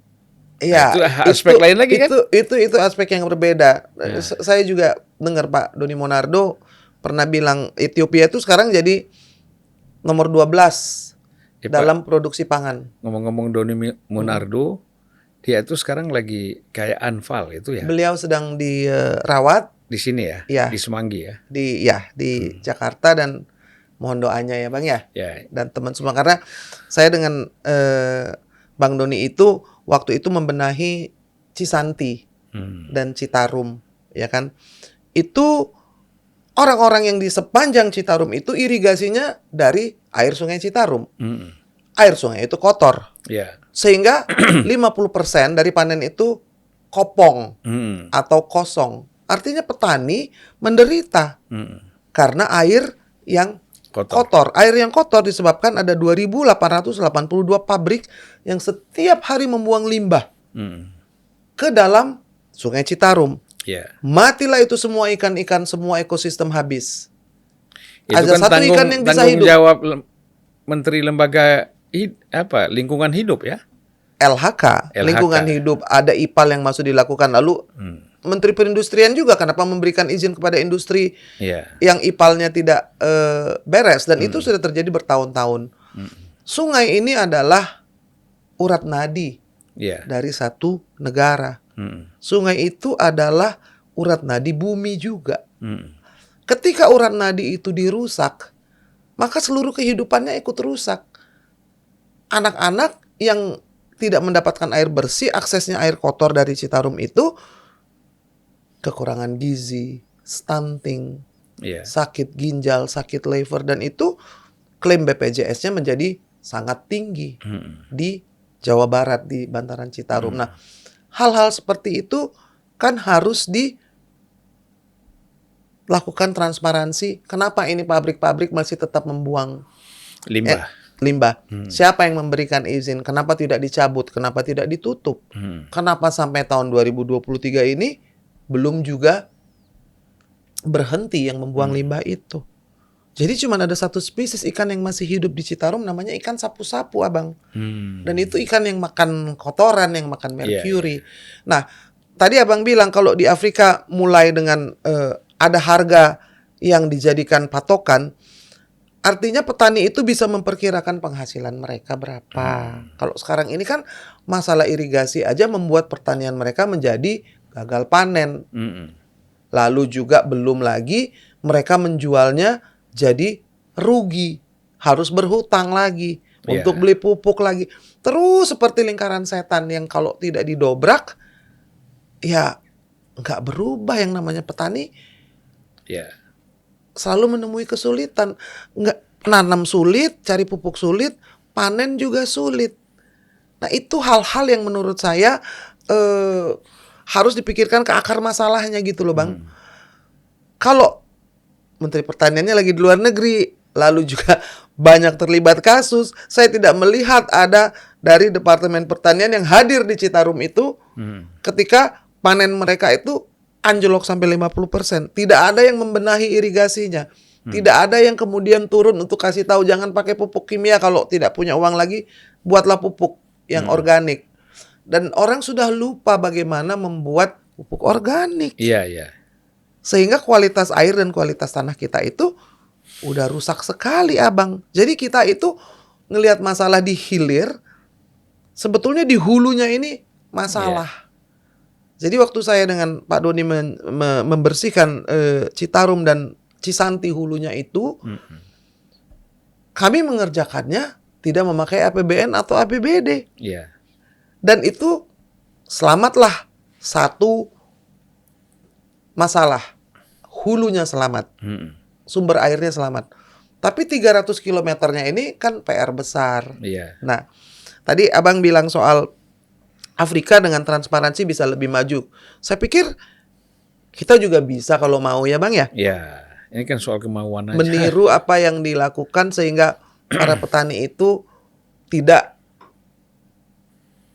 Iya, nah, itu aspek lain lagi kan? Itu aspek yang berbeda. Saya juga dengar Pak Doni Monardo pernah bilang Ethiopia itu sekarang jadi nomor 12 dalam produksi pangan. Ngomong-ngomong Doni Monardo, dia itu sekarang lagi kayak anfal itu ya. Beliau sedang dirawat di sini ya, di Semanggi ya. Di Jakarta, dan mohon doanya ya Bang ya. Dan teman semua, karena saya dengan Bang Doni itu waktu itu membenahi Cisanti dan Citarum, ya kan. Itu orang-orang yang di sepanjang Citarum itu irigasinya dari air Sungai Citarum. Air sungai itu kotor. Sehingga 50% dari panen itu kopong atau kosong. Artinya petani menderita karena air yang kotor. Air yang kotor disebabkan ada 2.882 pabrik yang setiap hari membuang limbah ke dalam Sungai Citarum. Matilah itu semua ikan-ikan, semua ekosistem habis. Itu ada kan satu ikan yang bisa hidup. Jawab Menteri Lembaga Lingkungan Hidup ya. LHK, Lingkungan Hidup, ada IPAL yang masuk dilakukan. Lalu Menteri Perindustrian juga kenapa memberikan izin kepada industri yang IPAL-nya tidak beres, dan itu sudah terjadi bertahun-tahun. Sungai ini adalah urat nadi dari satu negara. Sungai itu adalah urat nadi bumi juga. Ketika urat nadi itu dirusak, maka seluruh kehidupannya ikut rusak. Anak-anak yang tidak mendapatkan air bersih, aksesnya air kotor dari Citarum itu kekurangan gizi, stunting, Iya. sakit ginjal, sakit liver, dan itu klaim BPJS-nya menjadi sangat tinggi di Jawa Barat, di bantaran Citarum. Nah, hal-hal seperti itu kan harus dilakukan transparansi. Kenapa ini pabrik-pabrik masih tetap membuang Limbah. limbah? Siapa yang memberikan izin? Kenapa tidak dicabut? Kenapa tidak ditutup? Kenapa sampai tahun 2023 ini belum juga berhenti yang membuang limbah itu? Jadi cuma ada satu spesies ikan yang masih hidup di Citarum, namanya ikan sapu-sapu, Abang. Dan itu ikan yang makan kotoran, yang makan merkuri. Nah, tadi Abang bilang kalau di Afrika mulai dengan ada harga yang dijadikan patokan, artinya petani itu bisa memperkirakan penghasilan mereka berapa. Kalau sekarang ini kan masalah irigasi aja membuat pertanian mereka menjadi gagal panen. Lalu juga belum lagi mereka menjualnya jadi rugi, harus berhutang lagi untuk beli pupuk lagi. Terus seperti lingkaran setan yang kalau tidak didobrak, ya nggak berubah. Yang namanya petani selalu menemui kesulitan. Nggak, nanam sulit, cari pupuk sulit, panen juga sulit. Nah, itu hal-hal yang menurut saya harus dipikirkan ke akar masalahnya gitu loh, Bang. Kalau Menteri Pertaniannya lagi di luar negeri, lalu juga banyak terlibat kasus, saya tidak melihat ada dari Departemen Pertanian yang hadir di Citarum itu ketika panen mereka itu anjlok sampai 50%. Tidak ada yang membenahi irigasinya. Tidak ada yang kemudian turun untuk kasih tahu jangan pakai pupuk kimia, kalau tidak punya uang lagi, buatlah pupuk yang organik. Dan orang sudah lupa bagaimana membuat pupuk organik. Sehingga kualitas air dan kualitas tanah kita itu udah rusak sekali, Abang. Jadi kita itu ngelihat masalah di hilir, sebetulnya di hulunya ini masalah. Jadi waktu saya dengan Pak Doni membersihkan Citarum dan Cisanti hulunya itu, kami mengerjakannya tidak memakai APBN atau APBD. Dan itu selamatlah satu masalah. Hulunya selamat, sumber airnya selamat. Tapi 300 kilometernya ini kan PR besar. Nah, tadi Abang bilang soal Afrika dengan transparansi bisa lebih maju. Saya pikir kita juga bisa kalau mau, ya Bang ya. Ini kan soal kemauan aja. Meniru apa yang dilakukan sehingga para petani itu tidak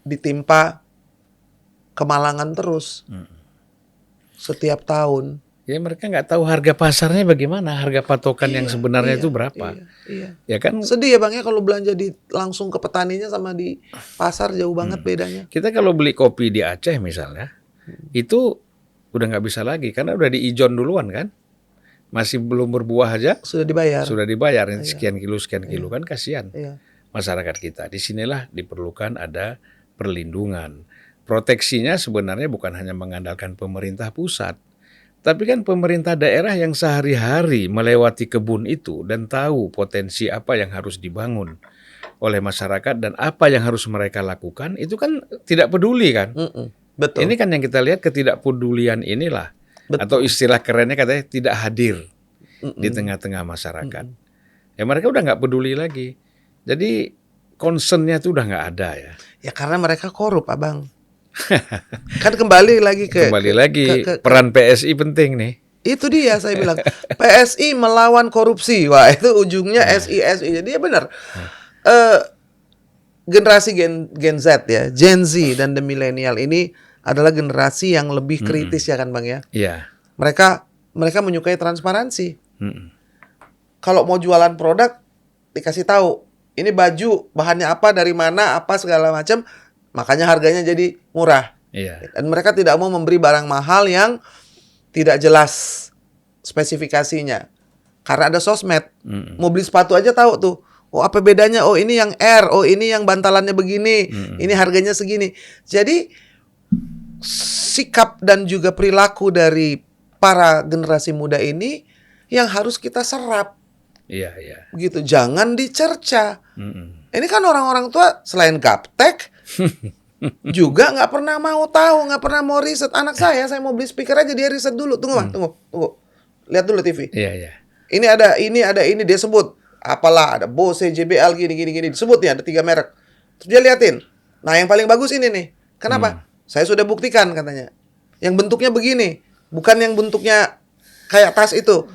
ditimpa kemalangan terus setiap tahun. Ya mereka nggak tahu harga pasarnya bagaimana, harga patokan yang sebenarnya itu berapa. Ya kan. Sedih ya Bang ya kalau belanja langsung ke petaninya sama di pasar jauh banget bedanya. Kita kalau beli kopi di Aceh misalnya, itu udah nggak bisa lagi karena udah diijon duluan kan. Masih belum berbuah aja sudah dibayar. Ini sekian kilo kan kasihan masyarakat kita. Disinilah diperlukan ada perlindungan. Proteksinya sebenarnya bukan hanya mengandalkan pemerintah pusat, tapi kan pemerintah daerah yang sehari-hari melewati kebun itu dan tahu potensi apa yang harus dibangun oleh masyarakat dan apa yang harus mereka lakukan, itu kan tidak peduli kan. Betul. Ini kan yang kita lihat, ketidakpedulian inilah. Atau istilah kerennya katanya tidak hadir di tengah-tengah masyarakat. Ya mereka udah nggak peduli lagi. Jadi concernnya itu udah nggak ada ya. Ya karena mereka korup, Abang. Kan kembali lagi ke peran PSI penting nih. Itu dia saya bilang PSI melawan korupsi. Wah itu ujungnya SI. Jadi ya benar. Generasi Gen Z ya, Gen Z dan the millennial ini adalah generasi yang lebih kritis ya kan Bang ya. Mereka menyukai transparansi. Kalau mau jualan produk dikasih tahu ini baju bahannya apa, dari mana, apa segala macam. Makanya harganya jadi murah. Dan mereka tidak mau memberi barang mahal yang tidak jelas spesifikasinya. Karena ada sosmed. Mau beli sepatu aja tahu tuh. Oh apa bedanya? Oh ini yang R. Oh ini yang bantalannya begini. Ini harganya segini. Jadi sikap dan juga perilaku dari para generasi muda ini yang harus kita serap. Gitu. Jangan dicerca. Ini kan orang-orang tua selain gaptek Juga nggak pernah mau tahu, nggak pernah mau riset. Anak saya mau beli speaker aja dia riset dulu. Tunggu Bang, tunggu. Lihat dulu TV. Iya, iya. Ini dia sebut. Apalah, ada Bose, JBL gini disebut ya, ada 3 merek. Terus dia liatin. Nah, yang paling bagus ini nih. Kenapa? Saya sudah buktikan katanya. Yang bentuknya begini, bukan yang bentuknya kayak tas itu.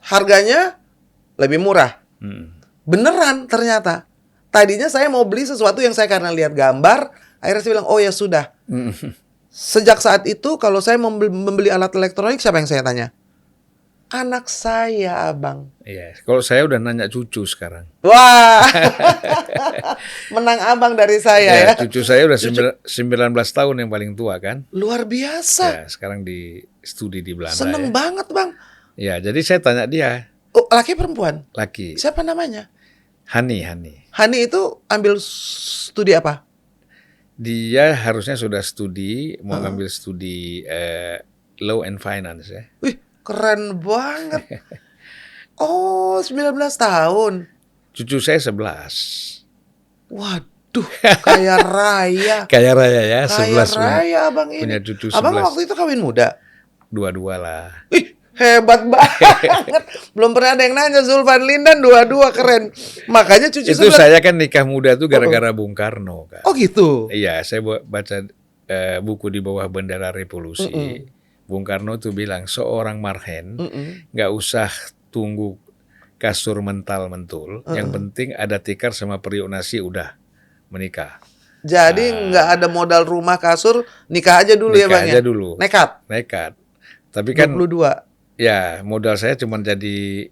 Harganya lebih murah. Beneran ternyata. Tadinya saya mau beli sesuatu yang saya karena lihat gambar, akhirnya saya bilang, oh ya sudah. Sejak saat itu kalau saya membeli alat elektronik, siapa yang saya tanya? Anak saya, Abang. Iya, kalau saya udah nanya cucu sekarang. Wah, menang Abang dari saya ya. Cucu saya udah 19 tahun yang paling tua kan. Luar biasa. Ya, sekarang di studi di Belanda. Seneng banget, Bang. Ya, jadi saya tanya dia. Oh, laki perempuan? Laki. Siapa namanya? Hani. Hani itu ambil studi apa? Dia harusnya sudah studi, mau ngambil studi Law and Finance ya. Wih, keren banget. Oh, 19 tahun. Cucu saya 11. Waduh, kaya raya. Kaya raya ya, Kaya 11 raya Abang ini. punya cucu 11. Abang waktu itu kawin muda? Dua-dua lah. Ih, hebat banget. Belum pernah ada yang nanya Zulfan Lindan dua-dua keren. Makanya cucu Itu saya kan nikah muda tuh gara-gara Bung Karno kan. Oh gitu. Iya, saya baca buku di bawah bendera revolusi. Bung Karno tuh bilang seorang marhen nggak usah tunggu kasur mental-mentul. Yang penting ada tikar sama periuk nasi udah menikah. Jadi nggak ada modal rumah kasur, nikah aja dulu ya Nikah Bang aja ya? dulu. Nekat. Tapi kan 22. ya modal saya cuma jadi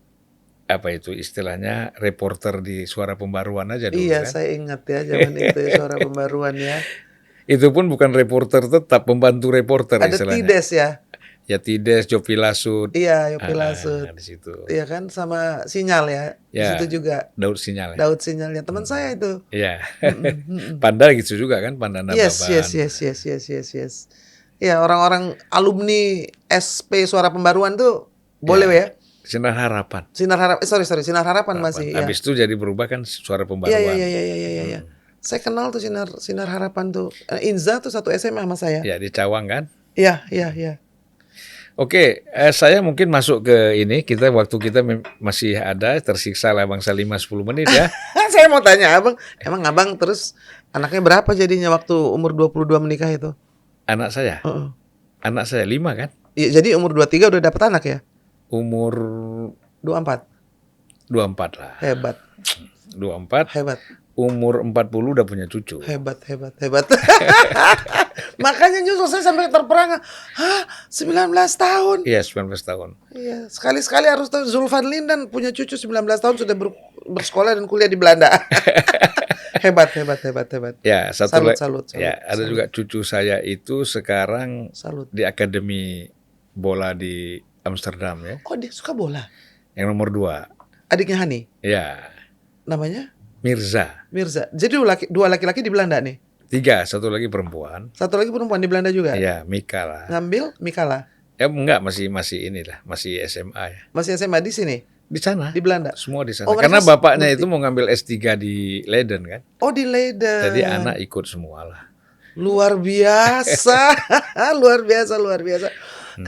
apa itu istilahnya reporter di Suara Pembaruan aja dulu Iya, kan. saya ingat ya zaman itu ya, Suara Pembaruan ya. Itu pun bukan reporter tetap, pembantu reporter Ada istilahnya. Tides ya. Ya Tides, Jopi Lasut. Iya, Yopi Lasut. Di situ. Iya kan sama Sinyal ya. Di Ya, situ juga. Daud Sinyal. Ya? Daud Sinyalnya teman saya itu. Iya. Panda gitu juga kan, Panda Nababan. Yes. Ya, orang-orang alumni SP Suara Pembaruan tuh boleh ya. Sinar Harapan. Sinar Harapan masih. Ya. Habis itu jadi berubah kan Suara Pembaruan. Iya. Saya kenal tuh Sinar Harapan tuh. Inza tuh satu SMA sama saya. Ya, di Cawang kan. Iya. Oke, saya mungkin masuk ke ini. Waktu kita masih ada, tersiksa lah bangsa 5-10 menit ya. Saya mau tanya Abang, emang Abang terus anaknya berapa jadinya waktu umur 22 menikah itu? Anak saya? Anak saya 5 kan? Iya, jadi umur 23 udah dapet anak ya? Umur 24? 24 lah. Hebat. 24. Umur 40 udah punya cucu. Hebat. Makanya justru saya sampai terperangah. 19 tahun? Iya, 19 tahun. Iya, sekali-sekali harus tahu Zulfan Lindan punya cucu 19 tahun sudah bersekolah dan kuliah di Belanda. Hebat. Ya, Salut. Ya, ada juga cucu saya itu sekarang di Akademi Bola di Amsterdam ya. Oh, dia suka bola. Yang nomor 2. Adiknya Hani. Ya. Namanya? Mirza. Jadi dua laki-laki di Belanda nih? 3, satu lagi perempuan. Satu lagi perempuan di Belanda juga? Ya, Mika lah. Ngambil Mikala? Ya enggak, masih inilah, masih SMA ya. Masih SMA di sini? Di sana. Di Belanda? Semua di sana. Oh, karena bapaknya itu mau ngambil S3 di Leiden kan. Oh, di Leiden. Jadi anak ikut semua lah. Luar biasa. luar biasa.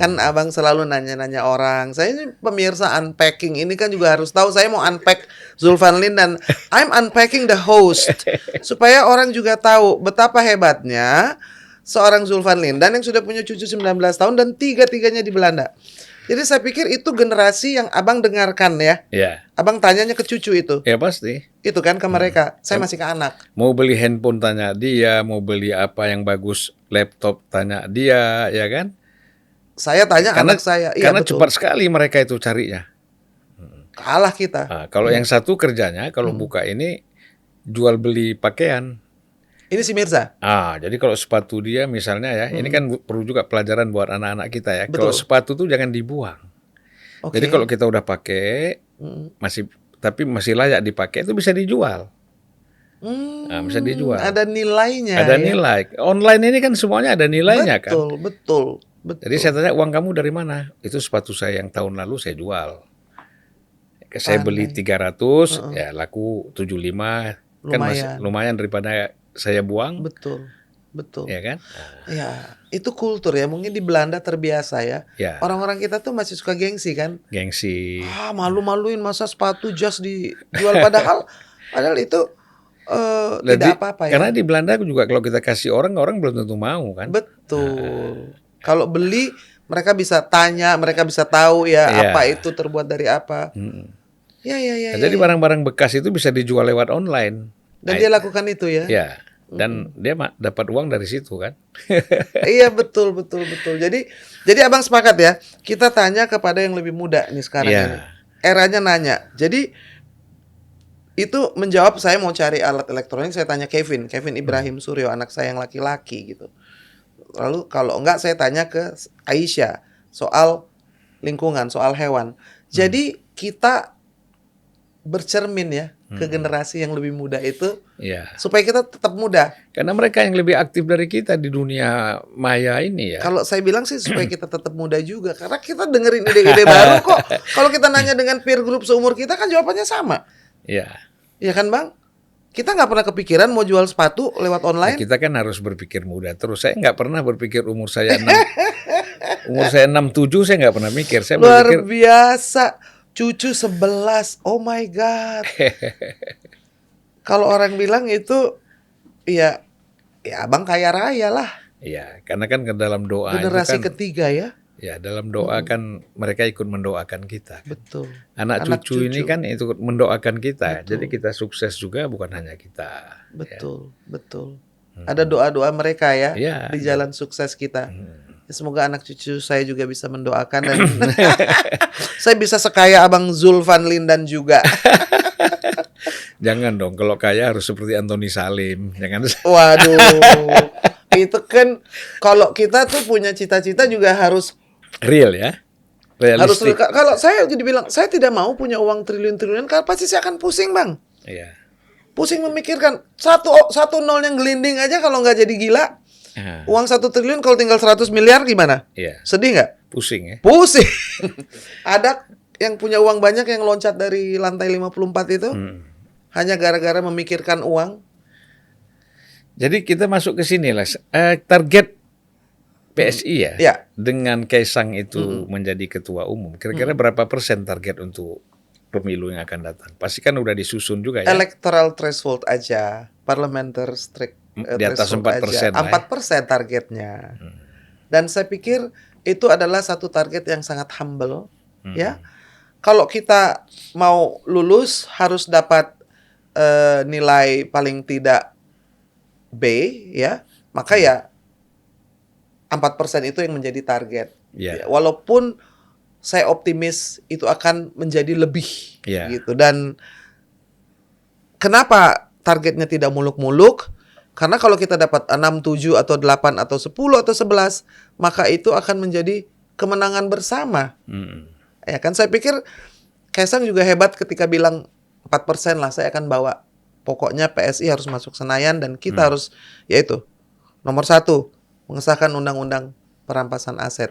Kan Abang selalu nanya-nanya orang. Saya ini pemirsa unpacking ini kan juga harus tahu. Saya mau unpack Zulfan Lindan. I'm unpacking the host. Supaya orang juga tahu betapa hebatnya seorang Zulfan Lindan yang sudah punya cucu 19 tahun dan 3-tiganya di Belanda. Jadi saya pikir itu generasi yang Abang dengarkan ya. Iya. Abang tanyanya ke cucu itu. Ya pasti. Itu kan ke mereka. Saya masih ke anak. Mau beli handphone tanya dia, mau beli apa yang bagus laptop tanya dia, ya kan? Saya tanya anak saya. Iya, karena betul. cepat sekali mereka itu carinya. Kalah kita. Nah, kalau yang satu kerjanya, kalau buka ini jual beli pakaian. Ini si Mirza. Jadi kalau sepatu dia misalnya ya, ini kan perlu juga pelajaran buat anak-anak kita ya. Betul. Kalau sepatu tuh jangan dibuang. Okay. Jadi kalau kita udah pakai, tapi masih layak dipakai, itu bisa dijual. Bisa dijual. Ada nilainya. Ada nilai. Online ini kan semuanya ada nilainya kan. Betul. Jadi saya tanya, uang kamu dari mana? Itu sepatu saya yang tahun lalu saya jual. Saya beli 300, ya laku 75. Kan masih lumayan daripada saya buang. Betul. betul. ya kan? Ya, itu kultur ya. Mungkin di Belanda terbiasa ya. Ya, Orang-orang kita tuh masih suka gengsi kan. gengsi. Malu-maluin masa sepatu jas dijual padahal itu tidak apa-apa ya. Karena di Belanda juga kalau kita kasih orang belum tentu mau kan? Betul. Kalau beli mereka bisa tanya, mereka bisa tahu ya Iya. apa itu terbuat dari apa. Mm. Ya ya ya. Nah, ya, jadi ya. barang-barang bekas itu bisa dijual lewat online. Dan Nah, dia lakukan itu ya. ya, dan dia dapat uang dari situ kan? Iya betul betul betul. Jadi abang sepakat ya. Kita tanya kepada yang lebih muda nih sekarang Iya. ini. Eranya nanya. Jadi itu menjawab saya mau cari alat elektronik, saya tanya Kevin Ibrahim Suryo, anak saya yang laki-laki gitu. Lalu kalau enggak saya tanya ke Aisyah soal lingkungan, soal hewan. Jadi kita bercermin ya ke generasi yang lebih muda itu Iya. supaya kita tetap muda. Karena mereka yang lebih aktif dari kita di dunia maya ini ya. Kalau saya bilang sih supaya kita tetap muda juga, karena kita dengerin ide-ide baru kok. Kalau kita nanya dengan peer group seumur kita kan jawabannya sama. Iya. Iya kan Bang? Kita nggak pernah kepikiran mau jual sepatu lewat Nah, online. kita kan harus berpikir muda terus. Saya nggak pernah berpikir umur saya 67 saya nggak pernah mikir. Saya Luar berpikir biasa. Cucu 11. Oh my God. Kalau orang bilang itu ya abang kaya raya lah. iya, karena kan ke dalam doa Generasi itu kan ketiga ya. ya dalam doa kan mereka ikut mendoakan kita. Betul. Anak Anak cucu ini cucu. kan ikut mendoakan kita. Betul. Jadi kita sukses juga bukan hanya kita. Betul, betul. Ada doa-doa mereka ya Iya. di jalan sukses kita. Ya, semoga anak cucu saya juga bisa mendoakan dan saya bisa sekaya Abang Zulfan Lindan juga. Jangan dong, kalau kaya harus seperti Anthony Salim. Jangan. Waduh. Itu kan kalau kita tuh punya cita-cita juga harus Real ya. Realistik. kalau saya jadi bilang saya tidak mau punya uang triliun-triliun karena pasti saya akan pusing, Bang. Iya. Pusing memikirkan satu nol yang gelinding aja kalau nggak jadi gila. Ah, Uang 1 triliun kalau tinggal 100 miliar gimana? iya. Sedih nggak? Pusing ya. Pusing. Ada yang punya uang banyak yang loncat dari lantai 54 itu hanya gara-gara memikirkan uang. Jadi kita masuk ke sini lah. Target PSI ya, Ya. dengan Kaisang itu menjadi ketua umum. Kira-kira berapa persen target untuk pemilu yang akan datang? Pasti kan udah disusun juga ya. Electoral threshold aja, parliamentary Di atas 4% lah ya. 4% targetnya. Dan saya pikir itu adalah satu target yang sangat humble, ya. Kalau kita mau lulus harus dapat nilai paling tidak B, ya. Maka ya 4% itu yang menjadi target. Ya. Ya, walaupun saya optimis itu akan menjadi lebih Ya. gitu. Dan kenapa targetnya tidak muluk-muluk? Karena kalau kita dapat 6, 7 atau 8 atau 10 atau 11, maka itu akan menjadi kemenangan bersama. Ya kan, saya pikir Kaisang juga hebat ketika bilang 4% lah saya akan bawa. Pokoknya PSI harus masuk Senayan dan kita harus, yaitu nomor 1, mengesahkan undang-undang perampasan aset.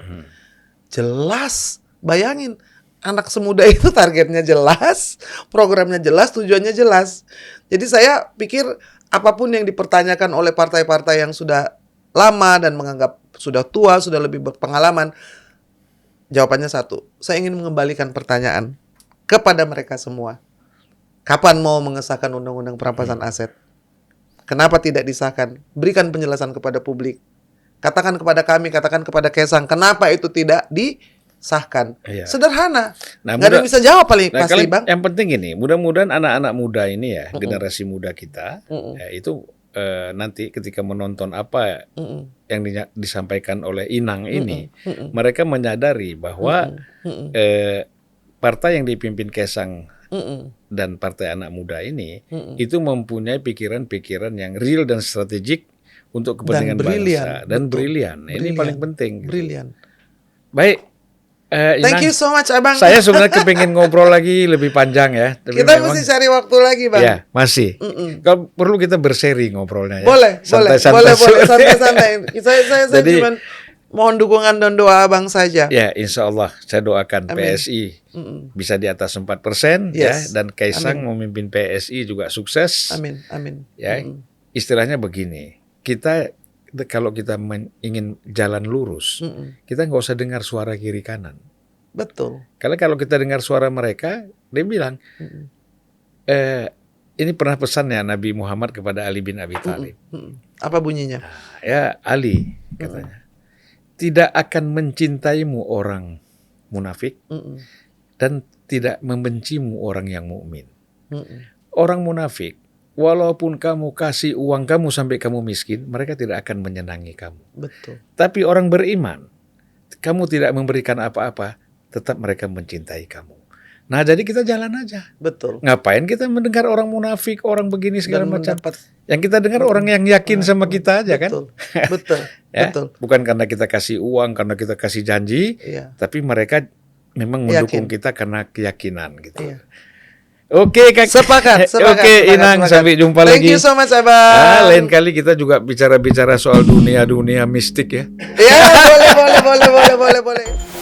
Jelas, bayangin anak semuda itu targetnya jelas, programnya jelas, tujuannya jelas. Jadi saya pikir apapun yang dipertanyakan oleh partai-partai yang sudah lama dan menganggap sudah tua, sudah lebih berpengalaman, jawabannya satu, saya ingin mengembalikan pertanyaan kepada mereka semua. Kapan mau mengesahkan undang-undang perampasan aset? Kenapa tidak disahkan? Berikan penjelasan kepada publik. Katakan kepada kami, katakan kepada Kaisang, kenapa itu tidak disahkan? Iya. Sederhana. Nah, Nggak ada yang bisa jawab paling Nah, pasti, Bang. yang penting ini, mudah-mudahan anak-anak muda ini ya, generasi muda kita, ya, itu nanti ketika menonton apa yang disampaikan oleh Inang ini, mereka menyadari bahwa partai yang dipimpin Kaisang dan partai anak muda ini itu mempunyai pikiran-pikiran yang real dan strategik untuk kepentingan bangsa dan brilian. Ini paling penting. Brilian. Baik, Thank Inang, you so much, Abang. saya sebenarnya kepingin ngobrol lagi lebih panjang ya. Tapi Kita memang- mesti cari waktu lagi, Bang. Ya, masih. Kalau perlu kita berseri ngobrolnya ya. Boleh, Santai-santai. boleh, santai-santai. Saya Jadi- cuma mohon dukungan dan doa Abang saja. Ya, insya Allah saya doakan Amin. PSI bisa di atas 4% ya, Yes. dan Kaisang memimpin PSI juga sukses. Amin, amin. Ya, istilahnya begini, kita kalau kita ingin jalan lurus, kita nggak usah dengar suara kiri kanan. Betul. Karena kalau kita dengar suara mereka, dia bilang, ini pernah pesannya Nabi Muhammad kepada Ali bin Abi Thalib. Apa bunyinya? Ya Ali, katanya, tidak akan mencintaimu orang munafik dan tidak membencimu orang yang mukmin. Orang munafik, walaupun kamu kasih uang kamu sampai kamu miskin, mereka tidak akan menyenangi kamu. Betul. Tapi orang beriman, kamu tidak memberikan apa-apa, tetap mereka mencintai kamu. Nah, jadi kita jalan aja. Betul. Ngapain kita mendengar orang munafik, orang begini segala macam? Mendapat, Yang kita dengar orang yang yakin sama kita aja kan? Betul. Ya? Betul. Bukan karena kita kasih uang, karena kita kasih janji, tapi mereka memang mendukung kita karena keyakinan gitu. Iya. Oke, Kak. Sepakat. Oke, Inang, sampai jumpa lagi. Thank you so much, Abang. Lain kali kita juga bicara-bicara soal dunia mistik ya. Ya, boleh.